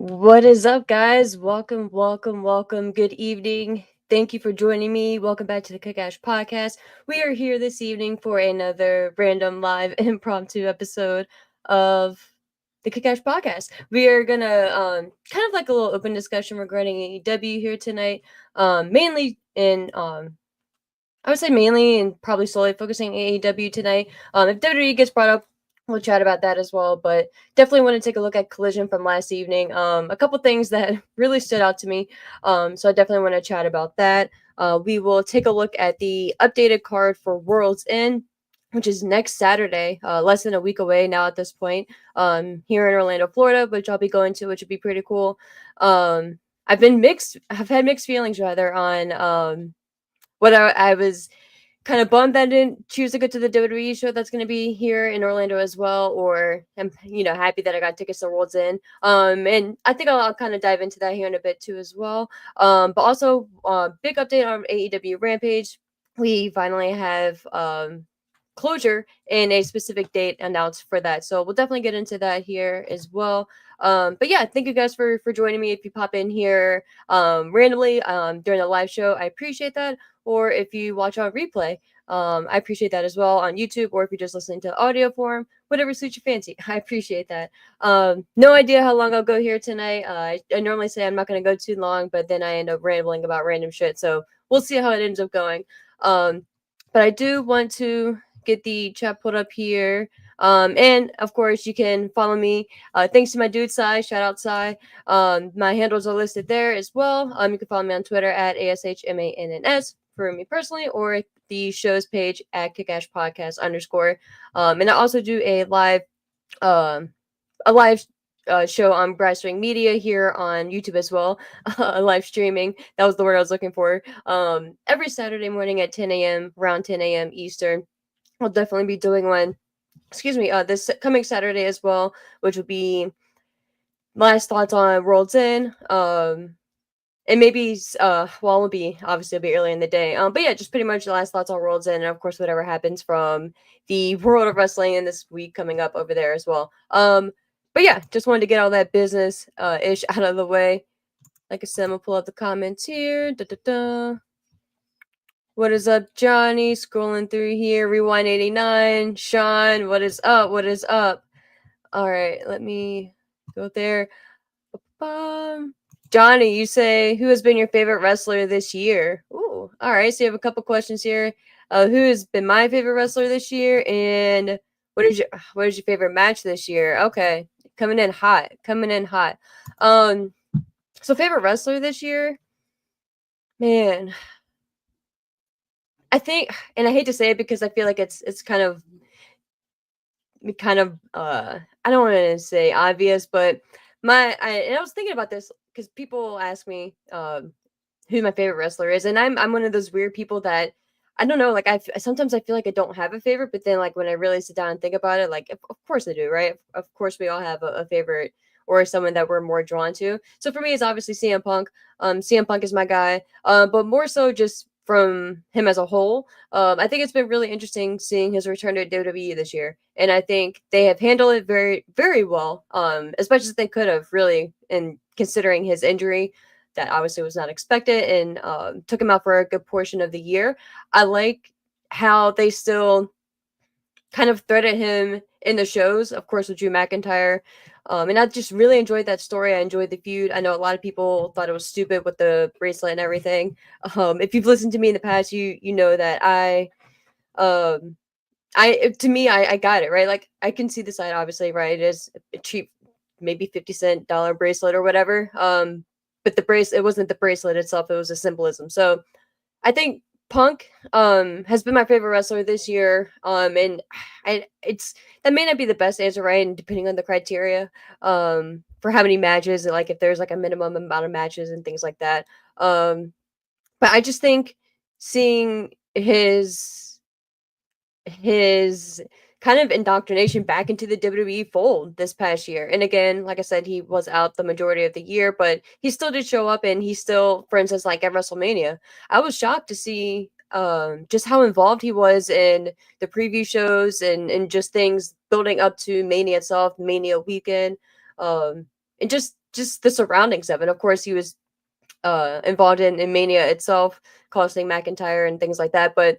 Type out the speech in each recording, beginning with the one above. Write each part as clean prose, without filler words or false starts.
What is up, guys? Welcome. Good evening. Thank you for joining me. Welcome back to the Kickash Podcast. We are here this evening for another random live impromptu episode of the Kickash Podcast. We are gonna kind of like a little open discussion regarding AEW here tonight. Mainly in I would say mainly and probably solely focusing AEW tonight. If WWE gets brought up, we'll chat about that as well. But definitely want to take a look at Collision from last evening. A couple things that really stood out to me. So I definitely want to chat about that. We will take a look at the updated card for World's End, which is next Saturday, less than a week away now at this point, here in Orlando, Florida, which I'll be going to, which would be pretty cool. I've had mixed feelings rather on whether I was kind of bummed that I didn't choose to go to the WWE show that's going to be here in Orlando as well, or I'm happy that I got tickets to World's End. And I think I'll kind of dive into that here in a bit too as well. But also big update on AEW Rampage. We finally have closure and a specific date announced for that, so we'll definitely get into that here as well. But yeah, thank you guys for joining me. If you pop in here randomly during the live show, I appreciate that. Or if you watch on replay, I appreciate that as well on YouTube, or if you're just listening to audio form, whatever suits your fancy. I appreciate that. No idea how long I'll go here tonight. I normally say I'm not going to go too long, but then I end up rambling about random shit. So we'll see how it ends up going. But I do want to get the chat put up here. And of course, you can follow me. Thanks to my dude, Sai. Shout out, Sai. My handles are listed there as well. You can follow me on Twitter at ASHMANNS for me personally, or the show's page at Kickash Podcast _. And I also do a live show on Brass Ring Media here on YouTube as well. Live streaming. That was the word I was looking for. Every Saturday morning at 10 a.m., around 10 a.m. Eastern. I'll definitely be doing one. This coming Saturday as well, which will be last thoughts on World's End. And maybe it'll be obviously it'll be early in the day. But yeah, just pretty much the last thoughts on World's End, and of course whatever happens from the world of wrestling in this week coming up over there as well. But yeah, just wanted to get all that business ish out of the way. Like I said, I'm gonna pull up the comments here. What is up, Johnny? Scrolling through here. Rewind 89. Sean, what is up? What is up? All right, let me go there. Johnny, you say, who has been your favorite wrestler this year? Ooh, all right. So you have a couple questions here. Who has been my favorite wrestler this year, and what is your favorite match this year? Okay, coming in hot. So favorite wrestler this year, man. I think, and I hate to say it because I feel like it's kind of I don't want to say obvious, but I was thinking about this because people ask me who my favorite wrestler is, and I'm one of those weird people that I don't know, like sometimes I feel like I don't have a favorite, but then like when I really sit down and think about it, like of course I do, right? Of course we all have a favorite or someone that we're more drawn to. So for me, it's obviously CM Punk. CM Punk is my guy, but more so just from him as a whole. I think it's been really interesting seeing his return to WWE this year, and I think they have handled it very, very well, as much as they could have, really, in considering his injury that obviously was not expected and took him out for a good portion of the year. I like how they still kind of threaded him in the shows, of course, with Drew McIntyre. And I just really enjoyed that story. I enjoyed the feud. I know a lot of people thought it was stupid with the bracelet and everything. If you've listened to me in the past, you know that to me, I got it, right? Like I can see the side, obviously, right? It is a cheap, maybe 50-cent dollar bracelet or whatever. But it wasn't the bracelet itself, it was a symbolism. So I think Punk has been my favorite wrestler this year. And it's that may not be the best answer, right? And depending on the criteria, for how many matches, like if there's like a minimum amount of matches and things like that. But I just think seeing his kind of indoctrination back into the WWE fold this past year. And again, like I said, he was out the majority of the year, but he still did show up, and he still, for instance, like at WrestleMania, I was shocked to see just how involved he was in the preview shows and just things building up to Mania itself, Mania weekend. And just just the surroundings of it. Of course, he was involved in Mania itself, costing McIntyre and things like that. But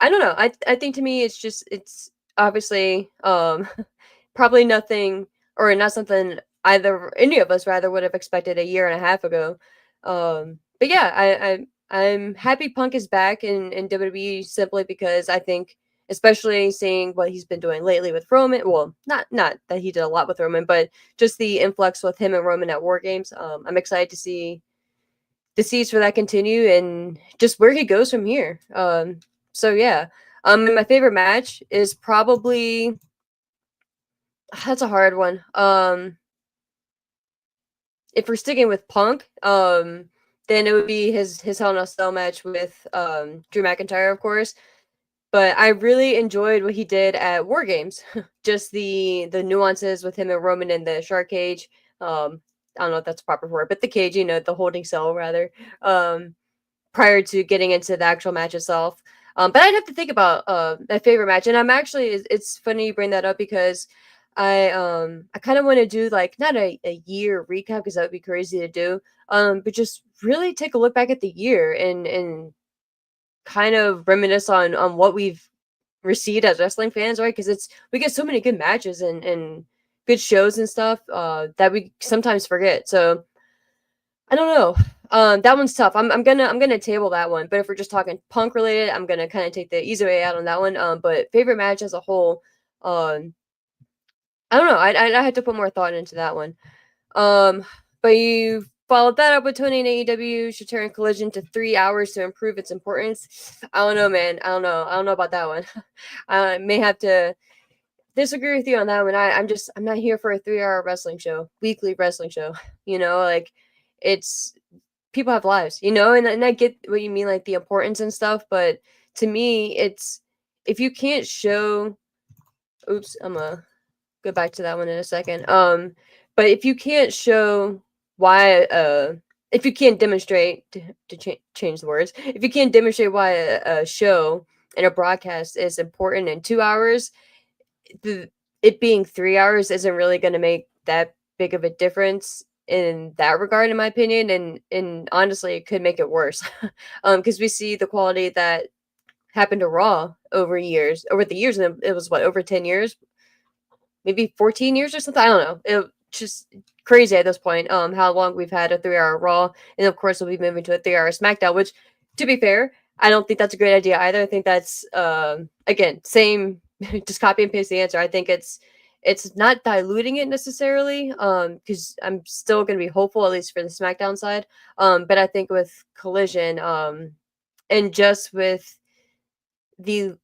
I don't know. I think to me it's obviously probably nothing or not something either any of us rather would have expected a year and a half ago. But yeah, I'm happy Punk is back in WWE simply because I think especially seeing what he's been doing lately with Roman. Well, not that he did a lot with Roman, but just the influx with him and Roman at War Games. I'm excited to see the seeds for that continue and just where he goes from here. So yeah. My favorite match is probably that's a hard one. If we're sticking with Punk, then it would be his Hell in a Cell match with Drew McIntyre, of course. But I really enjoyed what he did at War Games. Just the nuances with him and Roman in the shark cage. I don't know if that's a proper word, but the cage, the holding cell rather. Prior to getting into the actual match itself. But I'd have to think about my favorite match, and I'm actually it's funny you bring that up because I kind of want to do like not a year recap because that would be crazy to do, but just really take a look back at the year and kind of reminisce on what we've received as wrestling fans, right? Because we get so many good matches and good shows and stuff that we sometimes forget. So I don't know. That one's tough. I'm gonna table that one. But if we're just talking Punk related, I'm gonna kind of take the easy way out on that one. But favorite match as a whole, um, I don't know. I had to put more thought into that one. Um, but you followed that up with Tony and AEW should turn Collision to 3 hours to improve its importance. I don't know, man. I don't know. I don't know about that one. I may have to disagree with you on that one. I'm not here for a 3 hour wrestling show, weekly wrestling show. Like it's people have lives, and I get what you mean, like the importance and stuff, but to me, it's if you can't show oops, I'm gonna go back to that one in a second. But if you can't show why if you can't demonstrate to change the words, if you can't demonstrate why a show and a broadcast is important in 2 hours, it being 3 hours isn't really going to make that big of a difference in that regard, in my opinion. And honestly, it could make it worse, because we see the quality that happened to Raw over the years, and it was what, over 10 years, maybe 14 years or something. I don't know. It just crazy at this point. How long we've had a 3 hour Raw, and of course we'll be moving to a 3 hour SmackDown. Which, to be fair, I don't think that's a great idea either. I think that's again same, just copy and paste the answer. I think it's not diluting it necessarily, because I'm still going to be hopeful at least for the SmackDown side. But I think with Collision, and just with the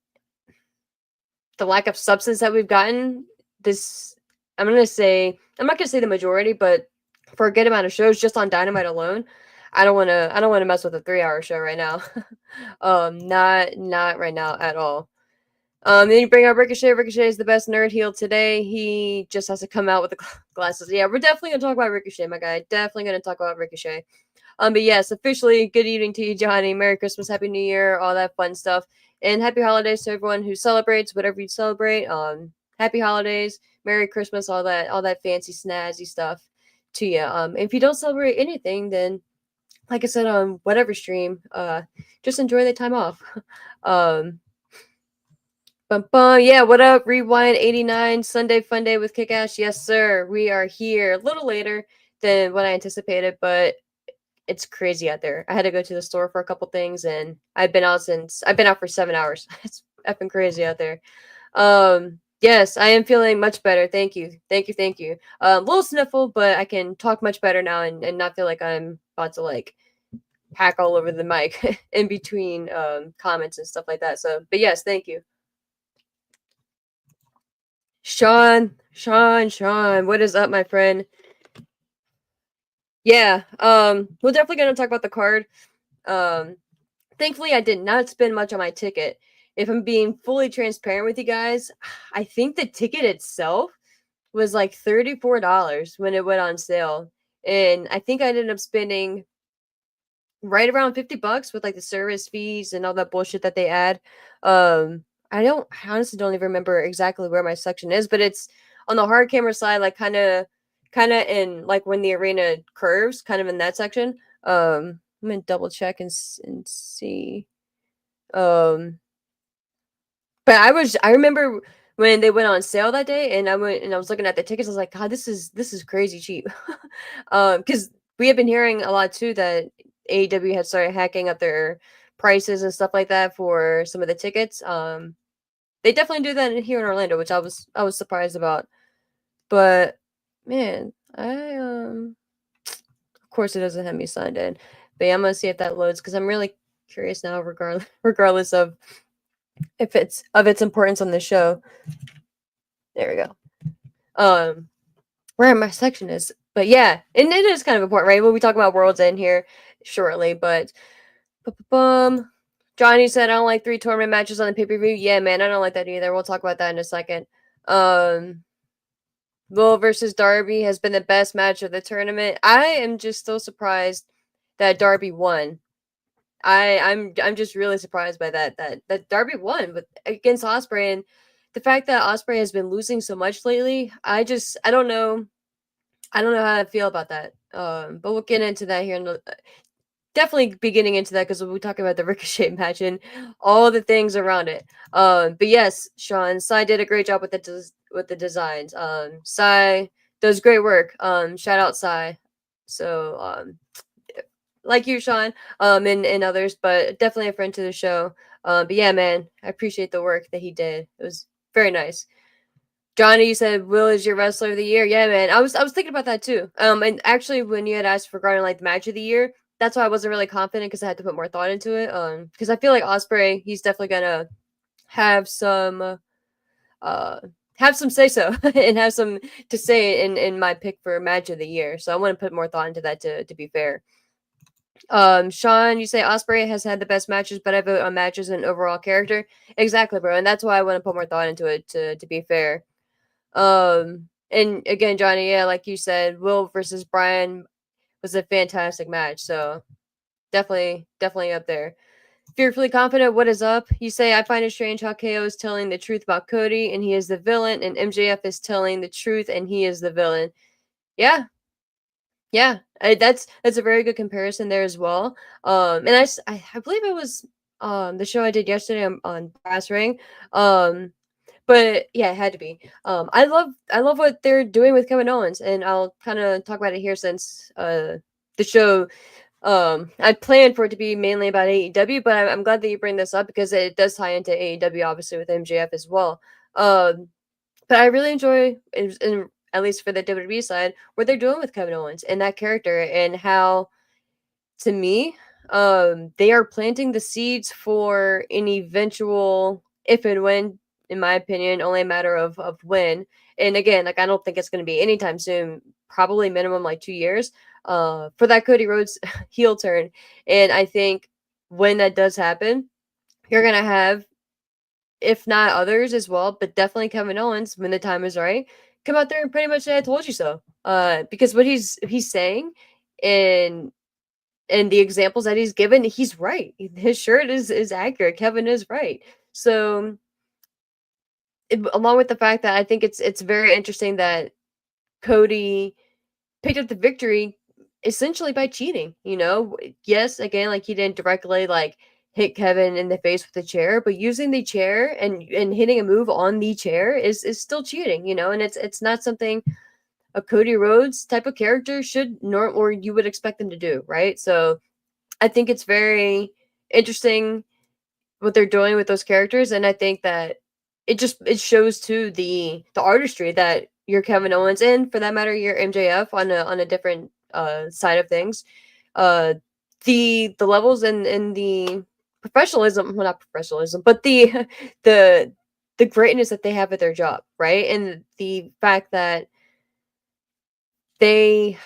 lack of substance that we've gotten this, I'm not gonna say the majority, but for a good amount of shows just on Dynamite alone, I don't want to mess with a 3 hour show right now. Not right now at all. Then you bring up Ricochet. Ricochet is the best nerd heel today. He just has to come out with the glasses. Yeah, we're definitely gonna talk about Ricochet, my guy. Definitely gonna talk about Ricochet. But yes, officially, good evening to you, Johnny. Merry Christmas, Happy New Year, all that fun stuff, and Happy Holidays to everyone who celebrates whatever you celebrate. Happy Holidays, Merry Christmas, all that fancy snazzy stuff to you. If you don't celebrate anything, then like I said on whatever stream, just enjoy the time off. Bum, bum. Yeah, what up? Rewind 89 Sunday Fun Day with Kickass. Yes, sir. We are here a little later than what I anticipated, but it's crazy out there. I had to go to the store for a couple things, and I've been out for 7 hours. It's effing crazy out there. Yes, I am feeling much better. Thank you. Thank you. Thank you. A little sniffle, but I can talk much better now and not feel like I'm about to like hack all over the mic in between comments and stuff like that. So, but yes, thank you. Sean, what is up, my friend? Yeah, we're definitely gonna talk about the card. Thankfully, I did not spend much on my ticket. If I'm being fully transparent with you guys, I think the ticket itself was like $34 when it went on sale. And I think I ended up spending right around $50 with like the service fees and all that bullshit that they add. I honestly don't even remember exactly where my section is, but it's on the hard camera side, like kind of kind of in like when the arena curves, kind of in that section. I'm gonna double check and see. Um, but I remember when they went on sale that day, and I went and I was looking at the tickets. I was like, God, this is crazy cheap. Because we have been hearing a lot too that AEW had started hacking up their prices and stuff like that for some of the tickets. They definitely do that here in Orlando, which I was surprised about. But man, I of course it doesn't have me signed in. But yeah, I'm gonna see if that loads because I'm really curious now, regardless of if it's of its importance on the show. There we go. Where my section is. But yeah, and it is kind of important, right? When we talk about World's End here shortly, but Johnny said I don't like 3 tournament matches on the pay-per-view. Yeah, man, I don't like that either. We'll talk about that in a second. Will versus Darby has been the best match of the tournament. I am just still surprised that Darby won. I'm just really surprised by that Darby won with against Osprey, and the fact that Osprey has been losing so much lately. I don't know. I don't know how I feel about that. But we'll get into that here in the, definitely be getting into that because we'll be talking about the Ricochet match and all the things around it. But yes, Sean, Sai did a great job with the designs. Sai does great work. Shout out Sai. So like you, Sean, and others, but definitely a friend to the show. But yeah, man, I appreciate the work that he did. It was very nice. Johnny, you said Will is your wrestler of the year. Yeah, man. I was thinking about that too. And actually, when you had asked regarding like the match of the year, that's why I wasn't really confident because I had to put more thought into it. Because I feel like Osprey, he's definitely gonna have some, uh, have some say so and have some to say in my pick for match of the year. So I want to put more thought into that to be fair. Sean, you say Osprey has had the best matches, but I vote on matches and overall character. Exactly, bro, and that's why I want to put more thought into it to be fair. And again, Johnny, yeah, like you said, Will versus Brian was a fantastic match. So definitely up there. Fearfully confident, what is up? You say I find it strange how KO is telling the truth about Cody and he is the villain, and MJF is telling the truth and he is the villain. Yeah, yeah, that's a very good comparison there as well. And I believe it was the show I did yesterday on Brass Ring. But yeah, it had to be. I love what they're doing with Kevin Owens, and I'll kind of talk about it here since the show. I planned for it to be mainly about AEW, but I'm glad that you bring this up because it does tie into AEW, obviously with MJF as well. But I really enjoy, at least for the WWE side, what they're doing with Kevin Owens and that character, and how to me, they are planting the seeds for an eventual, if and when, in my opinion, only a matter of when. And again, like I don't think it's going to be anytime soon. Probably minimum like 2 years. For that Cody Rhodes heel turn, and I think when that does happen, you're gonna have, if not others as well, but definitely Kevin Owens when the time is right, come out there and pretty much say, "I told you so." Because what he's saying, and the examples that he's given, he's right. His shirt is accurate. Kevin is right. So, along with the fact that I think it's very interesting that Cody picked up the victory essentially by cheating. Yes, again, like he didn't directly like hit Kevin in the face with the chair, but using the chair and hitting a move on the chair is still cheating. And it's not something a Cody Rhodes type of character should nor or you would expect them to do, right? So I think it's very interesting what they're doing with those characters, and I think that it shows to the artistry that you're Kevin Owens, and for that matter, you're MJF on a different side of things. Uh, the levels and the professionalism, well, not professionalism, but the the the greatness that they have at their job, right, and the fact that they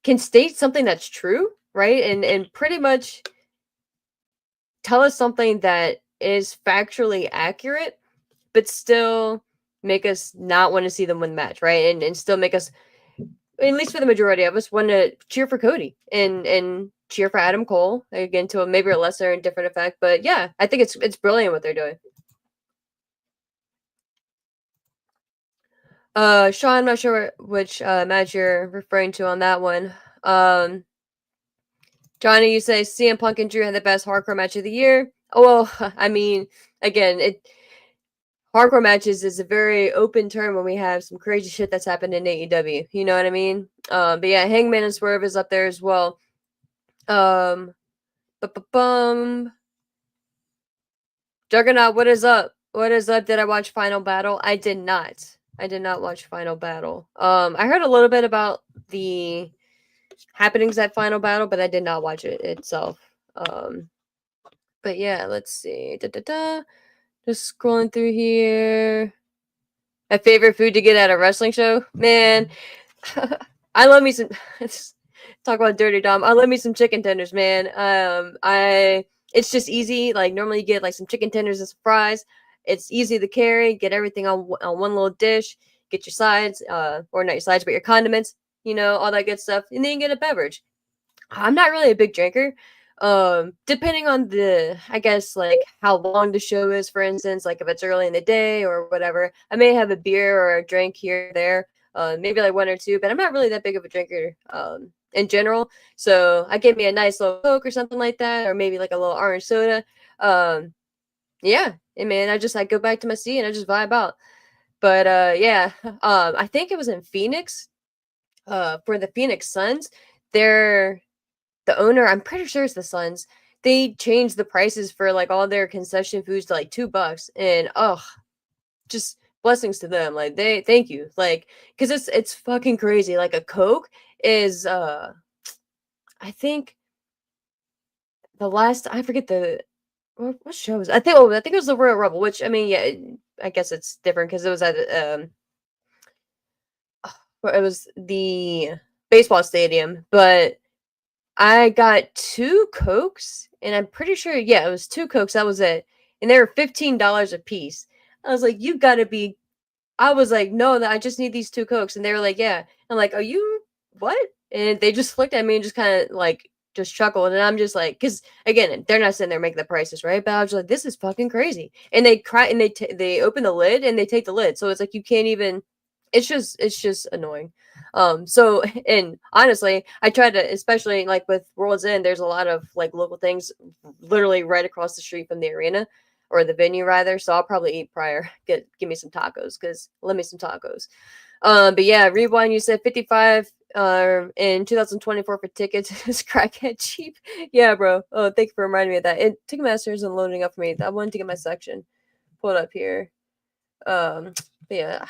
can state something that's true, right, and pretty much tell us something that is factually accurate, but still make us not want to see them win the match, right? And still make us, at least for the majority of us, want to cheer for Cody and cheer for Adam Cole again to maybe a lesser and different effect. But yeah, I think it's brilliant what they're doing. Sean, I'm not sure which match you're referring to on that one. Um, Johnny, you say CM Punk and Drew had the best hardcore match of the year. Oh well, I mean, again, it hardcore matches is a very open term when we have some crazy shit that's happened in AEW. You know what I mean? But yeah, Hangman and Swerve is up there as well. Um, bum. Juggernaut, what is up? What is up? Did I watch Final Battle? I did not. I did not watch Final Battle. I heard a little bit about the happenings at Final Battle, but I did not watch it itself. But yeah, let's see. Just scrolling through here. My favorite food to get at a wrestling show? Man, I love me some talk about dirty Dom. I love me some chicken tenders, man. It's just easy. Like normally you get like some chicken tenders and some fries. It's easy to carry, get everything on one little dish, get your sides, or not your sides, but your condiments, all that good stuff, and then you get a beverage. I'm not really a big drinker. Depending on I guess like how long the show is, for instance, like if it's early in the day or whatever, I may have a beer or a drink here or there, maybe like one or two, but I'm not really that big of a drinker, in general. So I get me a nice little Coke or something like that, or maybe like a little orange soda. Yeah, and man, I go back to my seat and I just vibe out. But yeah, I think it was in Phoenix, for the Phoenix Suns. They're the owner, I'm pretty sure it's the Suns. They changed the prices for like all their concession foods to like $2, and oh, just blessings to them. Like they thank you, like because it's fucking crazy. Like a Coke is I think the last I forget the what show was I think I think it was the Royal Rumble, which I mean yeah, I guess it's different because it was at it was the baseball stadium, but I got 2 Cokes, and I'm pretty sure, yeah, it was 2 Cokes, that was it, and they were $15 a piece. I was like, "You gotta be." I was like, "No, I just need these 2 Cokes," and they were like, "Yeah." I'm like, "Are you what?" And they just looked at me and just kinda, like, just chuckled, and I'm just like, because again, they're not sitting there making the prices, right? But I was like, "This is fucking crazy." And they cry and they open the lid, and they take the lid, so it's like you can't even it's just annoying. So and honestly, I try to, especially like with World's End, there's a lot of like local things literally right across the street from the arena or the venue rather. So I'll probably eat prior, give me some tacos because love me some tacos. But yeah, Rewind, you said 55 in 2024 for tickets is crackhead cheap. Yeah, bro. Oh, thank you for reminding me of that. And Ticketmaster isn't loading up for me. I wanted to get my section pulled up here. But yeah,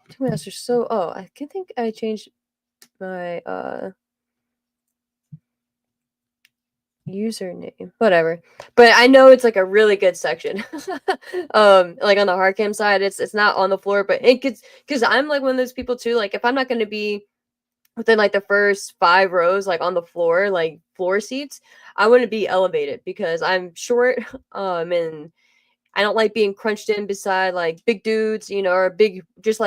Ticketmaster's so I can think I changed my username. Whatever. But I know it's like a really good section. Like on the hard cam side, it's not on the floor, but it gets because I'm like one of those people too. Like if I'm not gonna be within like the first 5 rows, like on the floor, like floor seats, I want to be elevated because I'm short, and I don't like being crunched in beside like big dudes, or big, just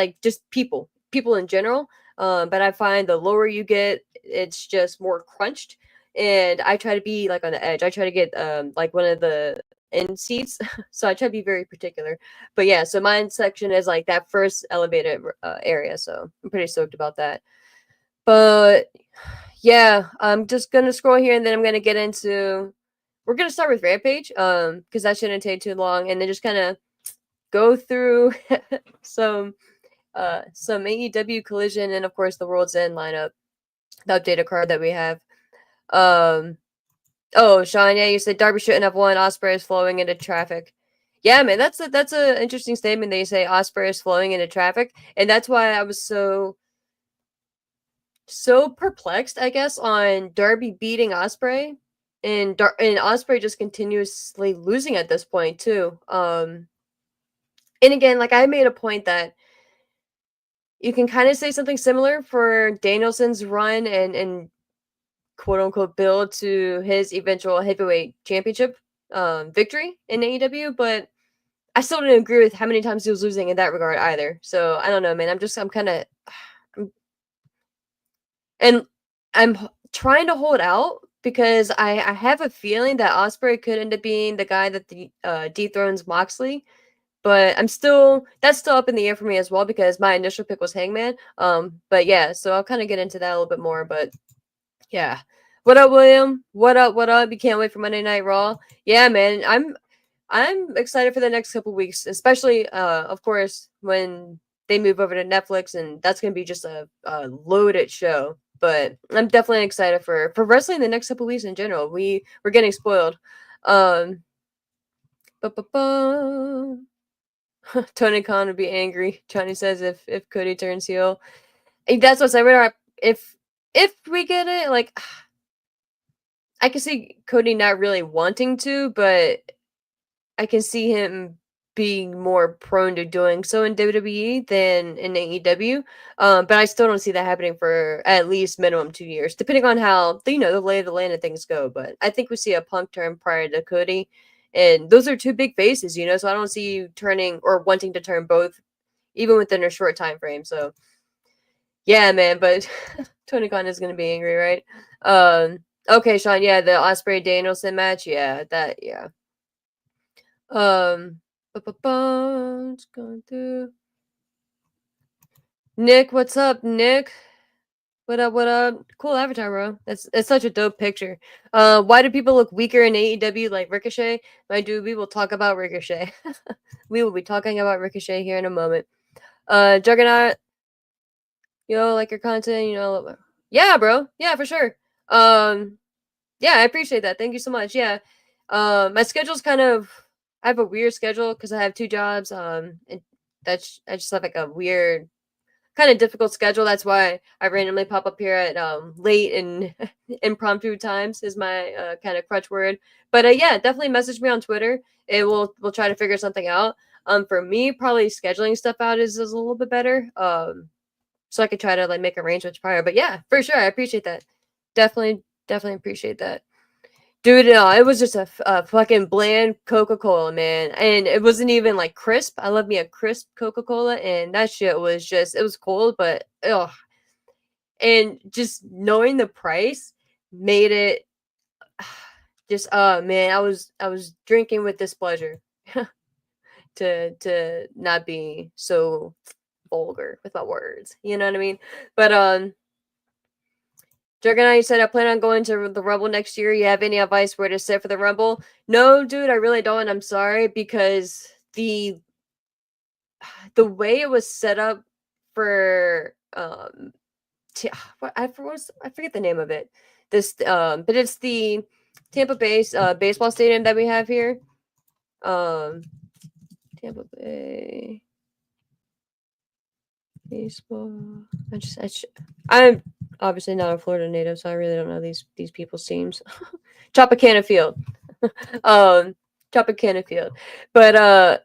people in general. But I find the lower you get, it's just more crunched. And I try to be like on the edge. I try to get like one of the end seats. So I try to be very particular. But yeah, so mine section is like that first elevated area. So I'm pretty stoked about that. But yeah, I'm just gonna scroll here and then I'm gonna get into we're gonna start with Rampage, because that shouldn't take too long, and then just kind of go through some AEW Collision and of course the World's End lineup, the updated card that we have. Um, oh, Sean, yeah, you said Darby shouldn't have won. Ospreay is flowing into traffic. Yeah, man, that's a interesting statement. They say Ospreay is flowing into traffic, and that's why I was so perplexed, I guess, on Darby beating Ospreay, and Ospreay just continuously losing at this point too. And again, like I made a point that you can kind of say something similar for Danielson's run and quote unquote build to his eventual heavyweight championship victory in AEW, but I still didn't agree with how many times he was losing in that regard either. So I don't know, man. I'm kind of and I'm trying to hold out because I have a feeling that Osprey could end up being the guy that dethrones Moxley. But that's still up in the air for me as well because my initial pick was Hangman. But yeah, so I'll kind of get into that a little bit more. But yeah, what up, William? What up? What up? You can't wait for Monday Night Raw. Yeah, man, I'm excited for the next couple weeks, especially of course when they move over to Netflix, and that's gonna be just a loaded show. But I'm definitely excited for wrestling the next couple weeks in general. We're getting spoiled. Um, ba-ba-ba. Tony Khan would be angry. Johnny says if Cody turns heel, that's what's I if we get it, like I can see Cody not really wanting to, but I can see him being more prone to doing so in WWE than in AEW. But I still don't see that happening for at least minimum 2 years, depending on how the lay of the land of things go. But I think we see a Punk turn prior to Cody, and those are two big faces, So I don't see you turning or wanting to turn both, even within a short time frame. So yeah, man. But Tony Khan is gonna be angry, right? Okay, Sean. Yeah, the Osprey Danielson match. Yeah, that. Yeah. Just going through. Nick, what's up, Nick? What up? What up? Cool avatar, bro. It's such a dope picture. Why do people look weaker in AEW like Ricochet? My dude, we will talk about Ricochet. We will be talking about Ricochet here in a moment. Juggernaut, like your content, yeah, bro, yeah, for sure. Yeah, I appreciate that. Thank you so much. Yeah. My schedule's I have a weird schedule because I have two jobs. And I just have like a weird, kind of difficult schedule. That's why I randomly pop up here at late and impromptu times is my kind of crutch word. But yeah, definitely message me on Twitter. We'll try to figure something out. For me, probably scheduling stuff out is a little bit better. So I could try to like make arrangements prior. But yeah, for sure, I appreciate that. Definitely appreciate that. Dude, no, it was just a fucking bland Coca-Cola, man. And it wasn't even like crisp. I love me a crisp Coca-Cola, and that shit was it was cold, but ugh. And just knowing the price made it just man, I was drinking with displeasure to not be so vulgar with my words. You know what I mean? But Juggernaut, you said I plan on going to the Rumble next year. You have any advice where to sit for the Rumble? No, dude, I really don't. I'm sorry because the way it was set up for I forget the name of it. But it's the Tampa Bay baseball stadium that we have here. Tampa Bay baseball. I'm obviously not a Florida native, so I really don't know these people's teams. Tropicana Field. Tropicana Field. But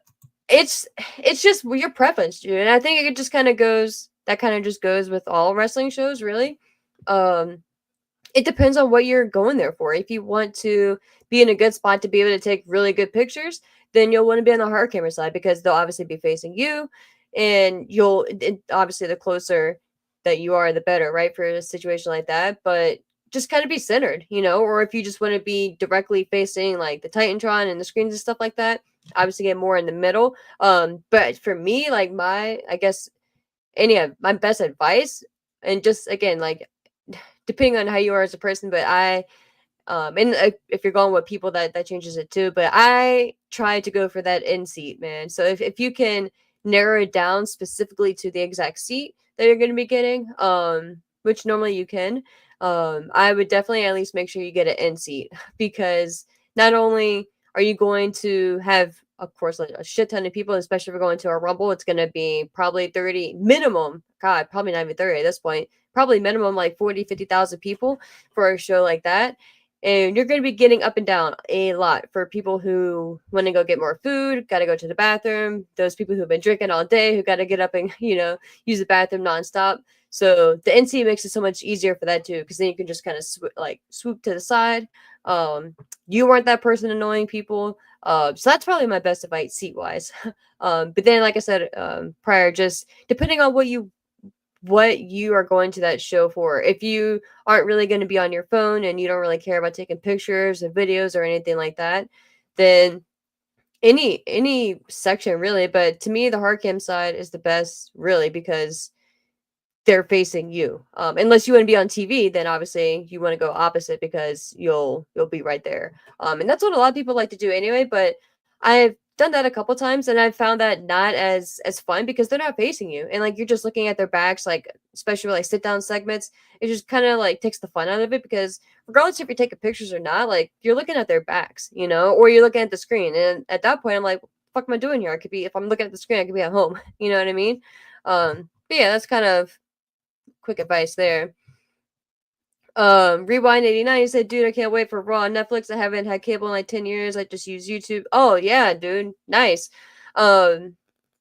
it's just your preference, dude. And I think it just kind of just goes with all wrestling shows, really. It depends on what you're going there for. If you want to be in a good spot to be able to take really good pictures, then you'll want to be on the hard camera side because they'll obviously be facing you, and obviously the closer that you are, the better, right? For a situation like that, but just kind of be centered, or if you just want to be directly facing like the Titantron and the screens and stuff like that, obviously get more in the middle. But for me, like I guess any of my best advice, and just again, like depending on how you are as a person, but if you're going with people, that changes it too. But I try to go for that end seat, man. So if you can narrow it down specifically to the exact seat that you're going to be getting, which normally you can, I would definitely at least make sure you get an end seat because not only are you going to have, of course, like a shit ton of people, especially if we're going to a Rumble, it's going to be probably 30 minimum. God, probably not even 30 at this point. Probably minimum like 40, 50,000 people for a show like that. And you're going to be getting up and down a lot for people who want to go get more food, got to go to the bathroom, those people who've been drinking all day, who got to get up and, use the bathroom nonstop. So the NC makes it so much easier for that too, because then you can just kind of swoop to the side. You weren't that person annoying people. So that's probably my best advice seat wise. But then, like I said prior, just depending on what you are going to that show for. If you aren't really going to be on your phone and you don't really care about taking pictures or videos or anything like that, then any section really, but to me the hard cam side is the best really because they're facing you. Unless you want to be on TV, then obviously you want to go opposite because you'll be right there. And that's what a lot of people like to do anyway. But I've done that a couple times, and I've found that not as fun because they're not facing you, and like you're just looking at their backs, like especially like sit down segments. It just kind of like takes the fun out of it because regardless if you're taking pictures or not, like you're looking at their backs, or you're looking at the screen. And at that point, I'm like, what the fuck am I doing here? I could be if I'm looking at the screen, I could be at home. You know what I mean? But yeah, that's kind of quick advice there. Rewind 89 said, dude, I can't wait for Raw on Netflix. I haven't had cable in like 10 years. I just use YouTube. Oh yeah, dude. Nice. I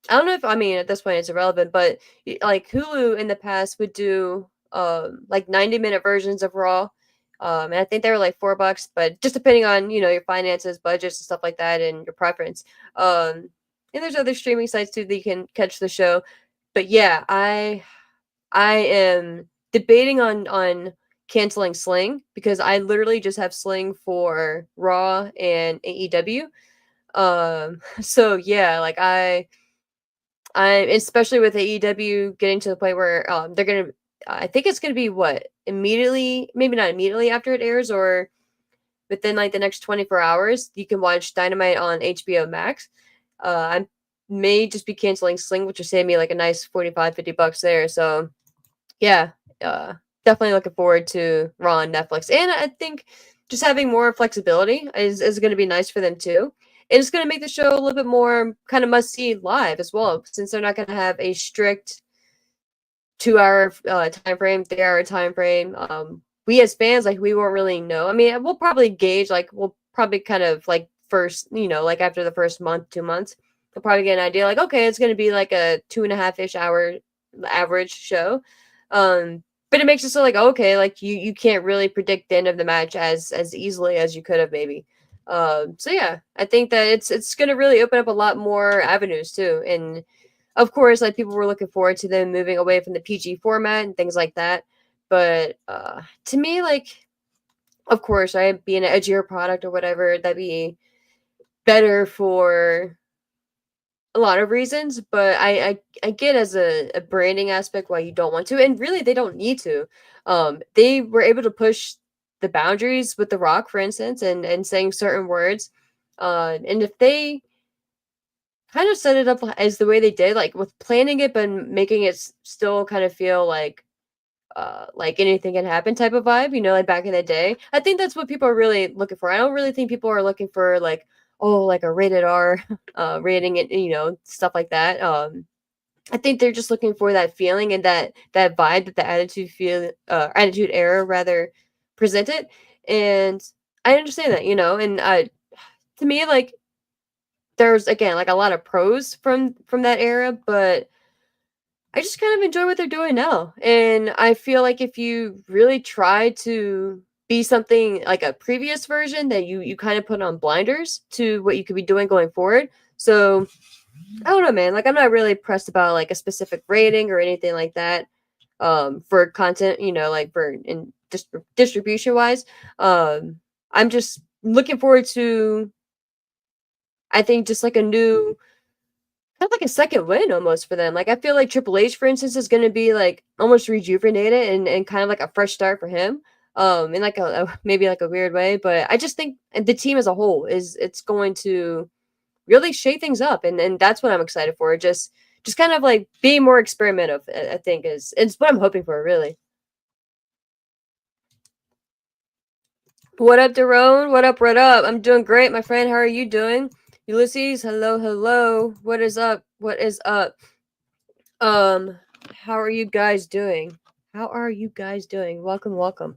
don't know if I mean at this point it's irrelevant, but like Hulu in the past would do like 90-minute versions of Raw. And I think they were like $4, but just depending on, your finances, budgets and stuff like that and your preference. And there's other streaming sites too that you can catch the show. But yeah, I am debating on canceling Sling because I literally just have Sling for Raw and AEW. So yeah, like I especially with AEW getting to the point where they're gonna I think it's gonna be what immediately, maybe not immediately after it airs or within like the next 24 hours, you can watch Dynamite on HBO Max. I may just be canceling Sling, which will save me like a nice 45, $50 there. So yeah, uh, definitely looking forward to Raw on Netflix. And I think just having more flexibility is going to be nice for them too. And it's going to make the show a little bit more kind of must see live as well, since they're not going to have a strict 2 hour time frame, 3 hour time frame. We as fans, like we won't really know. I mean, we'll probably gauge, like we'll probably kind of like first, like after the first month, 2 months, we'll probably get an idea, like okay, it's going to be like a 2.5-ish hour average show. But it makes it so like okay, like you can't really predict the end of the match as easily as you could have maybe. So yeah, I think that it's gonna really open up a lot more avenues too. And of course, like people were looking forward to them moving away from the PG format and things like that. But to me, like of course, right, being an edgier product or whatever, that'd be better for a lot of reasons, but I get as a branding aspect why you don't want to, and really they don't need to. They were able to push the boundaries with The Rock, for instance, and saying certain words. And if they kind of set it up as the way they did, like with planning it but making it still kind of feel like anything can happen type of vibe, like back in the day. I think that's what people are really looking for. I don't really think people are looking for like, oh, like a rated R rating and stuff like that. I think they're just looking for that feeling and that vibe that the attitude era rather presented. And I understand that, and to me, like there's again like a lot of pros from that era, but I just kind of enjoy what they're doing now. And I feel like if you really try to be something like a previous version, that you kind of put on blinders to what you could be doing going forward. So I don't know, man. Like I'm not really pressed about like a specific rating or anything like that. For content, like for in distribution wise. I'm just looking forward to, I think, just like a new kind of like a second win almost for them. Like I feel like Triple H, for instance, is going to be like almost rejuvenated and kind of like a fresh start for him. In like a maybe like a weird way, but I just think the team as a whole it's going to really shake things up, and that's what I'm excited for. Just kind of like being more experimental. I think is what I'm hoping for, really. What up, Daron? What up? What up? I'm doing great, my friend. How are you doing? Ulysses, hello, hello. What is up? What is up? Um, how are you guys doing? How are you guys doing? Welcome, welcome.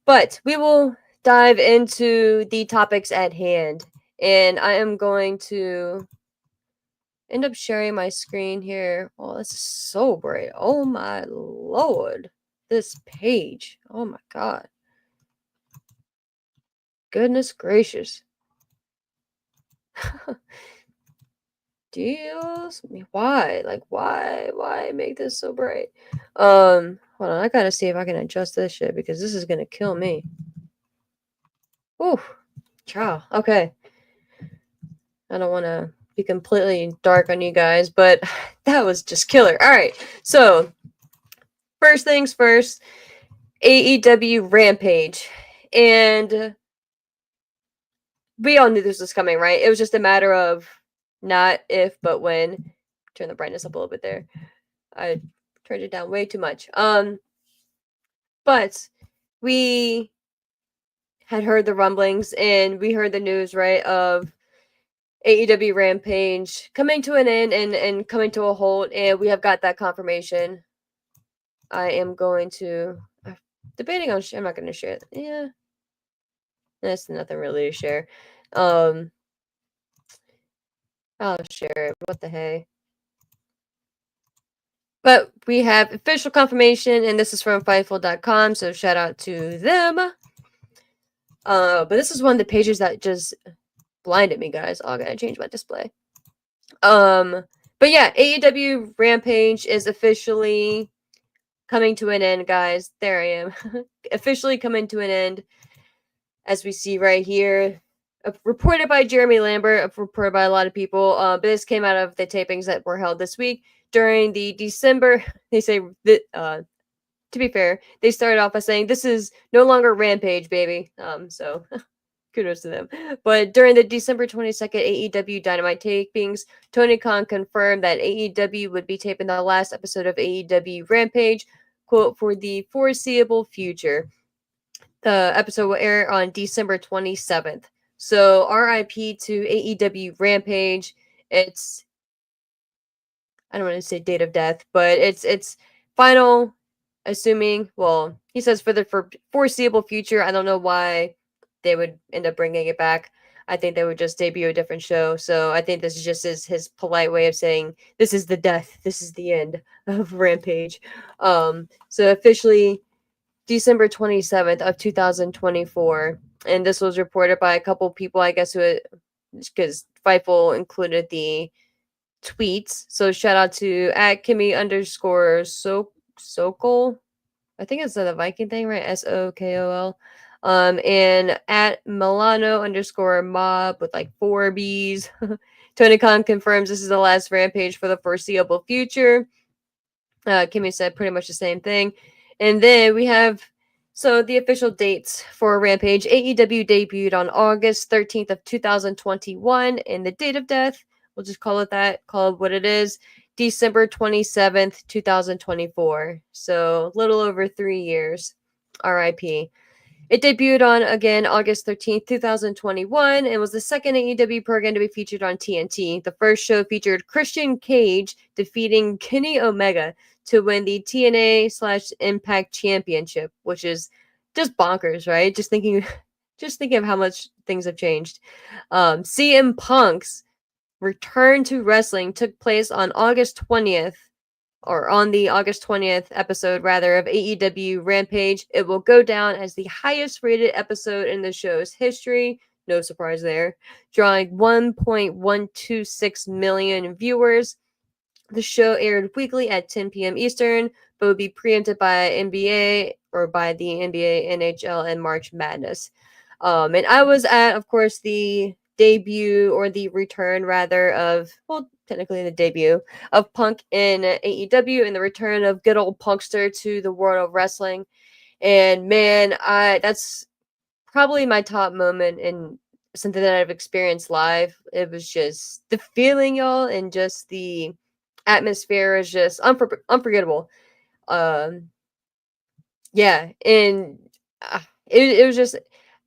But we will dive into the topics at hand. And I am going to end up sharing my screen here. Oh, this is so bright. Oh my lord. This page. Oh my god. Goodness gracious. Deals? Why? Like why make this so bright? Hold on, I gotta see if I can adjust this shit because this is gonna kill me. Ooh, ciao. Okay. I don't want to be completely dark on you guys, but that was just killer. All right, so first things first, AEW Rampage, and we all knew this was coming, right? It was just a matter of not if, but when. Turn the brightness up a little bit there. I turned it down way too much. But we had heard the rumblings and we heard the news, right, of AEW Rampage coming to an end and coming to a halt, and we have got that confirmation. I am going to debating on. I'm not going to share it. Yeah, that's nothing really to share. I'll share it. What the hey? But we have official confirmation, and this is from Fightful.com, so shout out to them. But this is one of the pages that just blinded me, guys. Oh, I gotta change my display. But yeah, AEW Rampage is officially coming to an end, guys. There I am. Officially coming to an end, as we see right here. Reported by Jeremy Lambert, reported by a lot of people. But this came out of the tapings that were held this week during the December. They say that, to be fair, they started off by saying this is no longer Rampage, baby. So kudos to them. But during the December 22nd AEW Dynamite tapings, Tony Khan confirmed that AEW would be taping the last episode of AEW Rampage, quote, for the foreseeable future. The episode will air on December 27th. So RIP to AEW Rampage. It's, I don't want to say date of death, but it's final, assuming, well, he says for the foreseeable future. I don't know why they would end up bringing it back. I think they would just debut a different show. So I think this is just his polite way of saying this is the death. This is the end of Rampage. So officially December 27th of 2024. And this was reported by a couple people, I guess, who, because Fightful included the tweets. So shout out to at Kimmy underscore Sokol. I think it's the Viking thing, right? SOKOL. And at Milano underscore mob with like 4 B's. Tony Khan confirms this is the last Rampage for the foreseeable future. Kimmy said pretty much the same thing. And then we have, so the official dates for Rampage. AEW debuted on August 13th of 2021. And the date of death, we'll just call it that, call it what it is, December 27th, 2024. So a little over 3 years. RIP. It debuted on, again, August 13th, 2021, and was the second AEW program to be featured on TNT. The first show featured Christian Cage defeating Kenny Omega to win the TNA/Impact Championship, which is just bonkers, right? Just thinking of how much things have changed. CM Punk's return to wrestling took place on August 20th, or on the August 20th episode, rather, of AEW Rampage. It will go down as the highest rated episode in the show's history. No surprise there. Drawing 1.126 million viewers. The show aired weekly at 10 p.m. Eastern, but would be preempted by NBA, or by the NBA, NHL, and March Madness. And I was at, of course, the debut, or the return rather, of, well, technically the debut of Punk in AEW, and the return of good old Punkster to the world of wrestling. And man, that's probably my top moment in something that I've experienced live. It was just the feeling, y'all, and just the atmosphere is just unforgettable. Yeah, and it was just,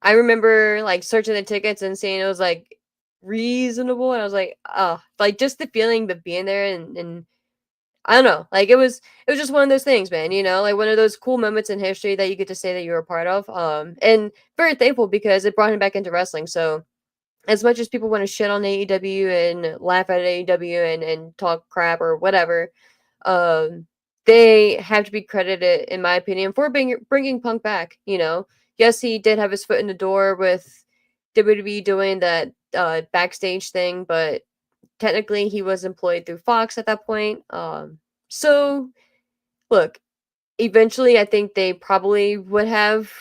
I remember like searching the tickets and seeing it was like reasonable, and I was like, oh, like just the feeling of being there, and I don't know, like it was just one of those things, man, like one of those cool moments in history that you get to say that you were a part of. And very thankful because it brought him back into wrestling. So as much as people want to shit on AEW and laugh at AEW and talk crap or whatever, they have to be credited, in my opinion, for bringing Punk back. Yes, he did have his foot in the door with WWE doing that backstage thing, but technically he was employed through Fox at that point. So look, eventually I think they probably would have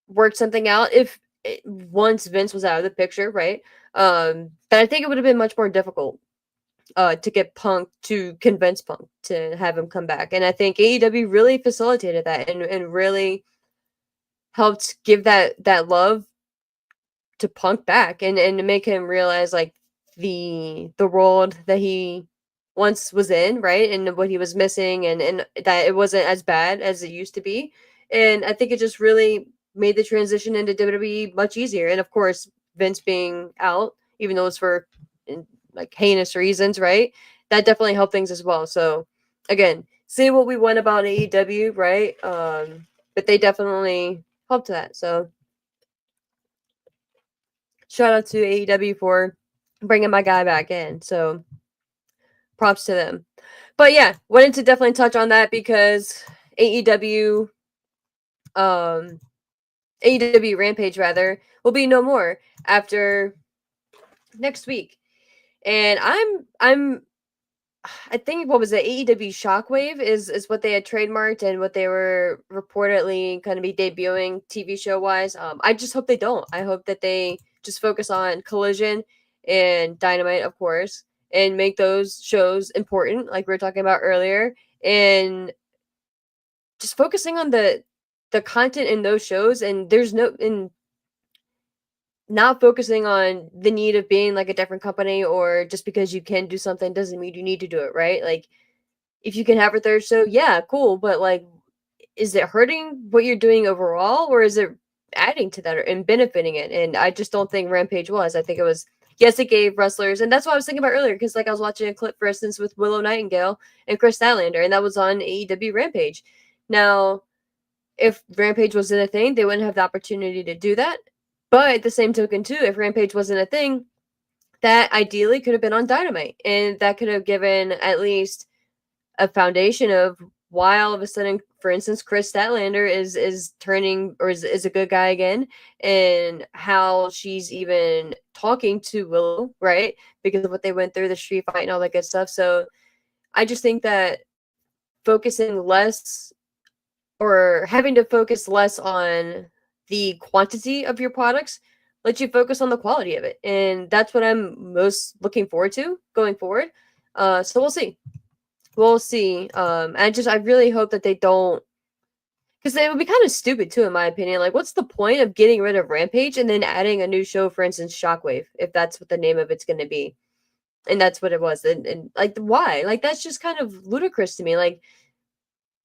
worked something out if once Vince was out of the picture, right? But I think it would have been much more difficult to get Punk to convince Punk to have him come back. And I think AEW really facilitated that and really helped give that love to Punk back and to make him realize like the world that he once was in, right? And what he was missing and that it wasn't as bad as it used to be. And I think it just really made the transition into WWE much easier. And of course, Vince being out, even though it's for like heinous reasons, right? That definitely helped things as well. So again, see what we want about AEW, right? But they definitely helped that. So shout out to AEW for bringing my guy back in. So props to them. But yeah, wanted to definitely touch on that because AEW, um, AEW Rampage rather, will be no more after next week. And I think what was it? AEW Shockwave is what they had trademarked and what they were reportedly going to be debuting TV show wise. I just hope they don't. I hope that they just focus on Collision and Dynamite, of course, and make those shows important, like we were talking about earlier, and just focusing on the content in those shows. And there's no in not focusing on the need of being like a different company or just because you can do something doesn't mean you need to do it, right? Like if you can have a third show, yeah, cool. But like, is it hurting what you're doing overall, or is it adding to that and benefiting it? And I just don't think Rampage was. I think it was yes, it gave wrestlers, and that's what I was thinking about earlier. Because like I was watching a clip, for instance, with Willow Nightingale and Chris Statlander, and that was on AEW Rampage. Now, if Rampage wasn't a thing, they wouldn't have the opportunity to do that. But at the same token, too, if Rampage wasn't a thing, that ideally could have been on Dynamite, and that could have given at least a foundation of why all of a sudden, for instance, Chris Statlander is turning or is a good guy again, and how she's even talking to Willow, right? Because of what they went through, the street fight and all that good stuff. So I just think that focusing less or having to focus less on the quantity of your products lets you focus on the quality of it. And that's what I'm most looking forward to going forward. So we'll see. We'll see. I really hope that they don't, because it would be kind of stupid too, in my opinion. Like, what's the point of getting rid of Rampage and then adding a new show, for instance, Shockwave, if that's what the name of it's going to be, and that's what it was, and like, why? Like, that's just kind of ludicrous to me. Like,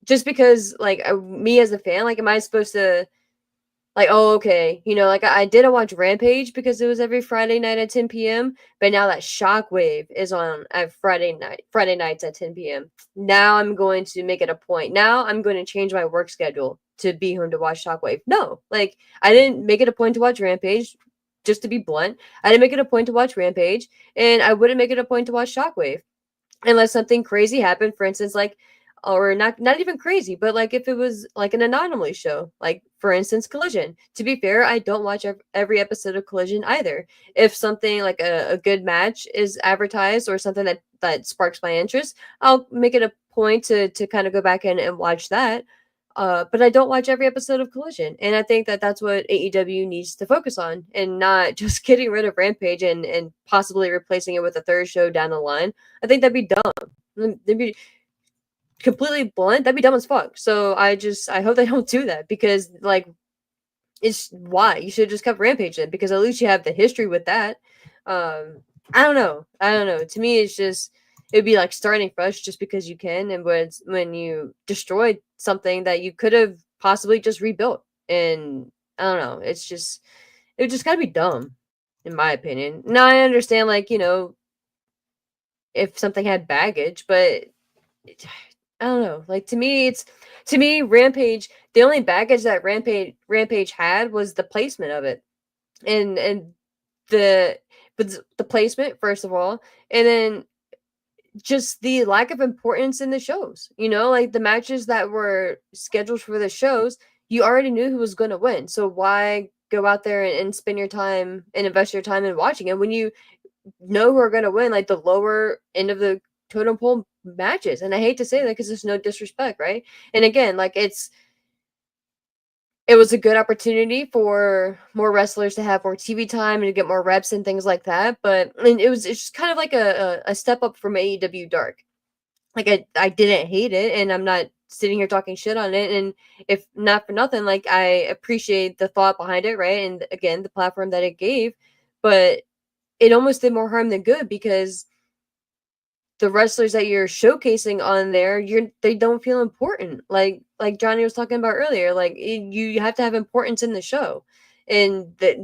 just because, like, me as a fan, like, am I supposed to? Like, oh, okay. Like I didn't watch Rampage because it was every Friday night at 10 p.m. But now that Shockwave is on at Friday nights at 10 p.m. Now I'm going to make it a point. Now I'm going to change my work schedule to be home to watch Shockwave. No, like I didn't make it a point to watch Rampage. Just to be blunt, I didn't make it a point to watch Rampage, and I wouldn't make it a point to watch Shockwave unless something crazy happened, for instance, like, or not even crazy, but like if it was like an anomaly show, like for instance Collision. To be fair, I don't watch every episode of Collision either. If something like a good match is advertised or something that sparks my interest, I'll make it a point to kind of go back and watch that. But I don't watch every episode of Collision, and I think that that's what AEW needs to focus on, and not just getting rid of Rampage and possibly replacing it with a third show down the line. I think that'd be dumb. That'd be completely blunt. That'd be dumb as fuck. So I hope they don't do that, because like it's why you should have just kept Rampage in, because at least you have the history with that. I don't know. I don't know. To me, it's just it'd be like starting fresh just because you can, and when you destroyed something that you could have possibly just rebuilt. And I don't know. It just gotta be dumb, in my opinion. Now I understand, like, if something had baggage, but I don't know. Like, to me Rampage, the only baggage that Rampage had was the placement of it. And the the placement, first of all, and then just the lack of importance in the shows. Like the matches that were scheduled for the shows, you already knew who was going to win. So why go out there and spend your time and invest your time in watching it when you know who are going to win, like the lower end of the totem pole matches? And I hate to say that because there's no disrespect, right? And again, like it was a good opportunity for more wrestlers to have more TV time and to get more reps and things like that. But and it's just kind of like a step up from AEW Dark. Like I didn't hate it, and I'm not sitting here talking shit on it. And if not for nothing, like I appreciate the thought behind it, right? And again, the platform that it gave, but it almost did more harm than good because the wrestlers that you're showcasing on there, they don't feel important. Like Johnny was talking about earlier, like you have to have importance in the show, and that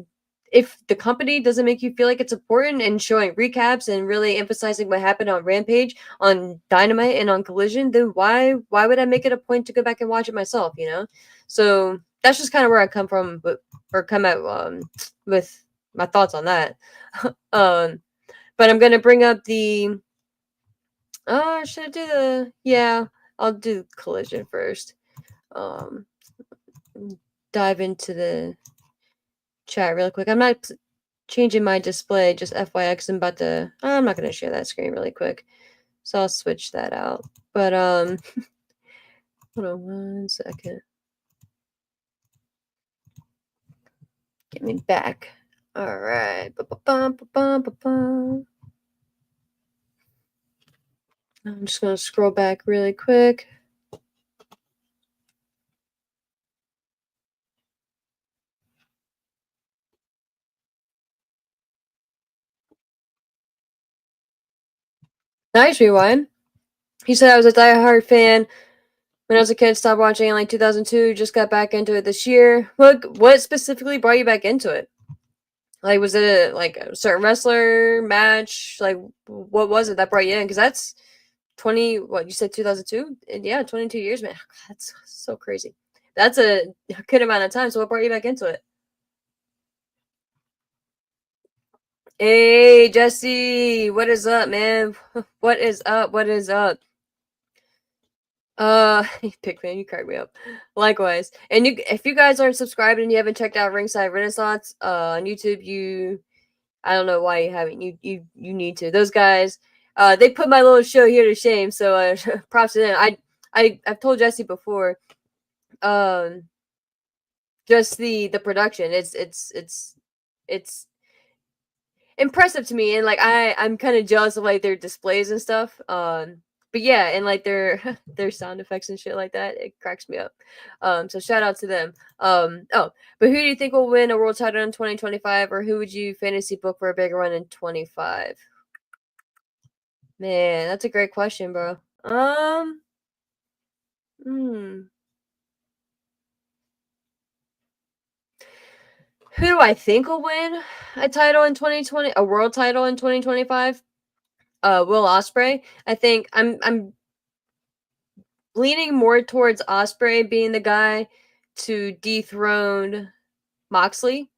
if the company doesn't make you feel like it's important and showing recaps and really emphasizing what happened on Rampage, on Dynamite, and on Collision, then why would I make it a point to go back and watch it myself? You know, so that's just kind of where I come from, or come at with my thoughts on that. um, but I'm gonna bring up the should I do the yeah, I'll do Collision first. Um dive into the chat real quick. I'm not changing my display, just FYX. I'm about to I'm not gonna share that screen really quick. So I'll switch that out. But hold on 1 second. Get me back. Alright. I'm just gonna scroll back really quick. Nice rewind. He said I was a diehard fan when I was a kid. Stopped watching in like 2002. Just got back into it this year. What specifically brought you back into it? Like, was it like a certain wrestler match? Like, what was it that brought you in? Because that's 20. What you said, 2002? Yeah, 22 years, man. That's so crazy. That's a good amount of time. So, what brought you back into it? Hey, Jesse, what is up, man? What is up? What is up? Pick man, you crack me up. Likewise, and if you guys aren't subscribed and you haven't checked out Ringside Renaissance on YouTube, I don't know why you haven't. You need to. Those guys, they put my little show here to shame. So props to them. I've told Jesse before, um, just the production. It's impressive to me, and like I'm kind of jealous of like their displays and stuff. But yeah, and like their their sound effects and shit like that, it cracks me up. So shout out to them. Oh, but who do you think will win a world title in 2025, or who would you fantasy book for a big run in 25? Man, that's a great question, bro. Hmm. Who do I think will win a title in 2020, a world title in 2025? Will Ospreay. I think I'm leaning more towards Ospreay being the guy to dethrone Moxley.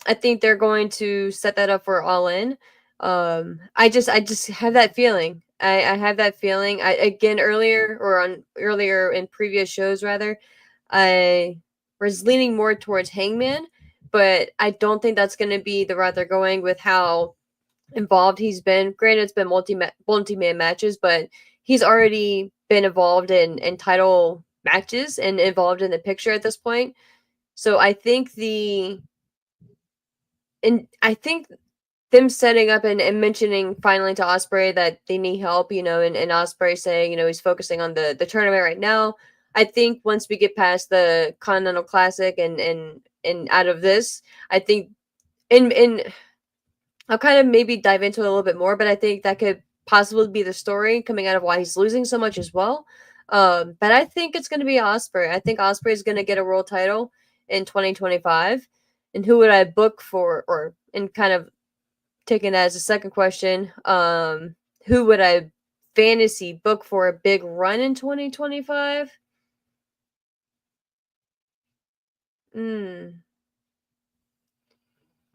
I think they're going to set that up for All In. I just have that feeling. I have that feeling. I again earlier in previous shows rather, I was leaning more towards Hangman, but I don't think that's going to be the route they're going with how involved he's been. Granted, it's been multi-man matches, but he's already been involved in title matches and involved in the picture at this point. So I think them setting up and mentioning finally to Ospreay that they need help, and Ospreay saying, he's focusing on the tournament right now. I think once we get past the Continental Classic and out of this, I think in I'll kind of maybe dive into it a little bit more, but I think that could possibly be the story coming out of why he's losing so much as well. But I think it's going to be Ospreay. I think Ospreay is going to get a world title in 2025. And who would I book for, or and kind of taking that as a second question, who would I fantasy book for a big run in 2025? Hmm.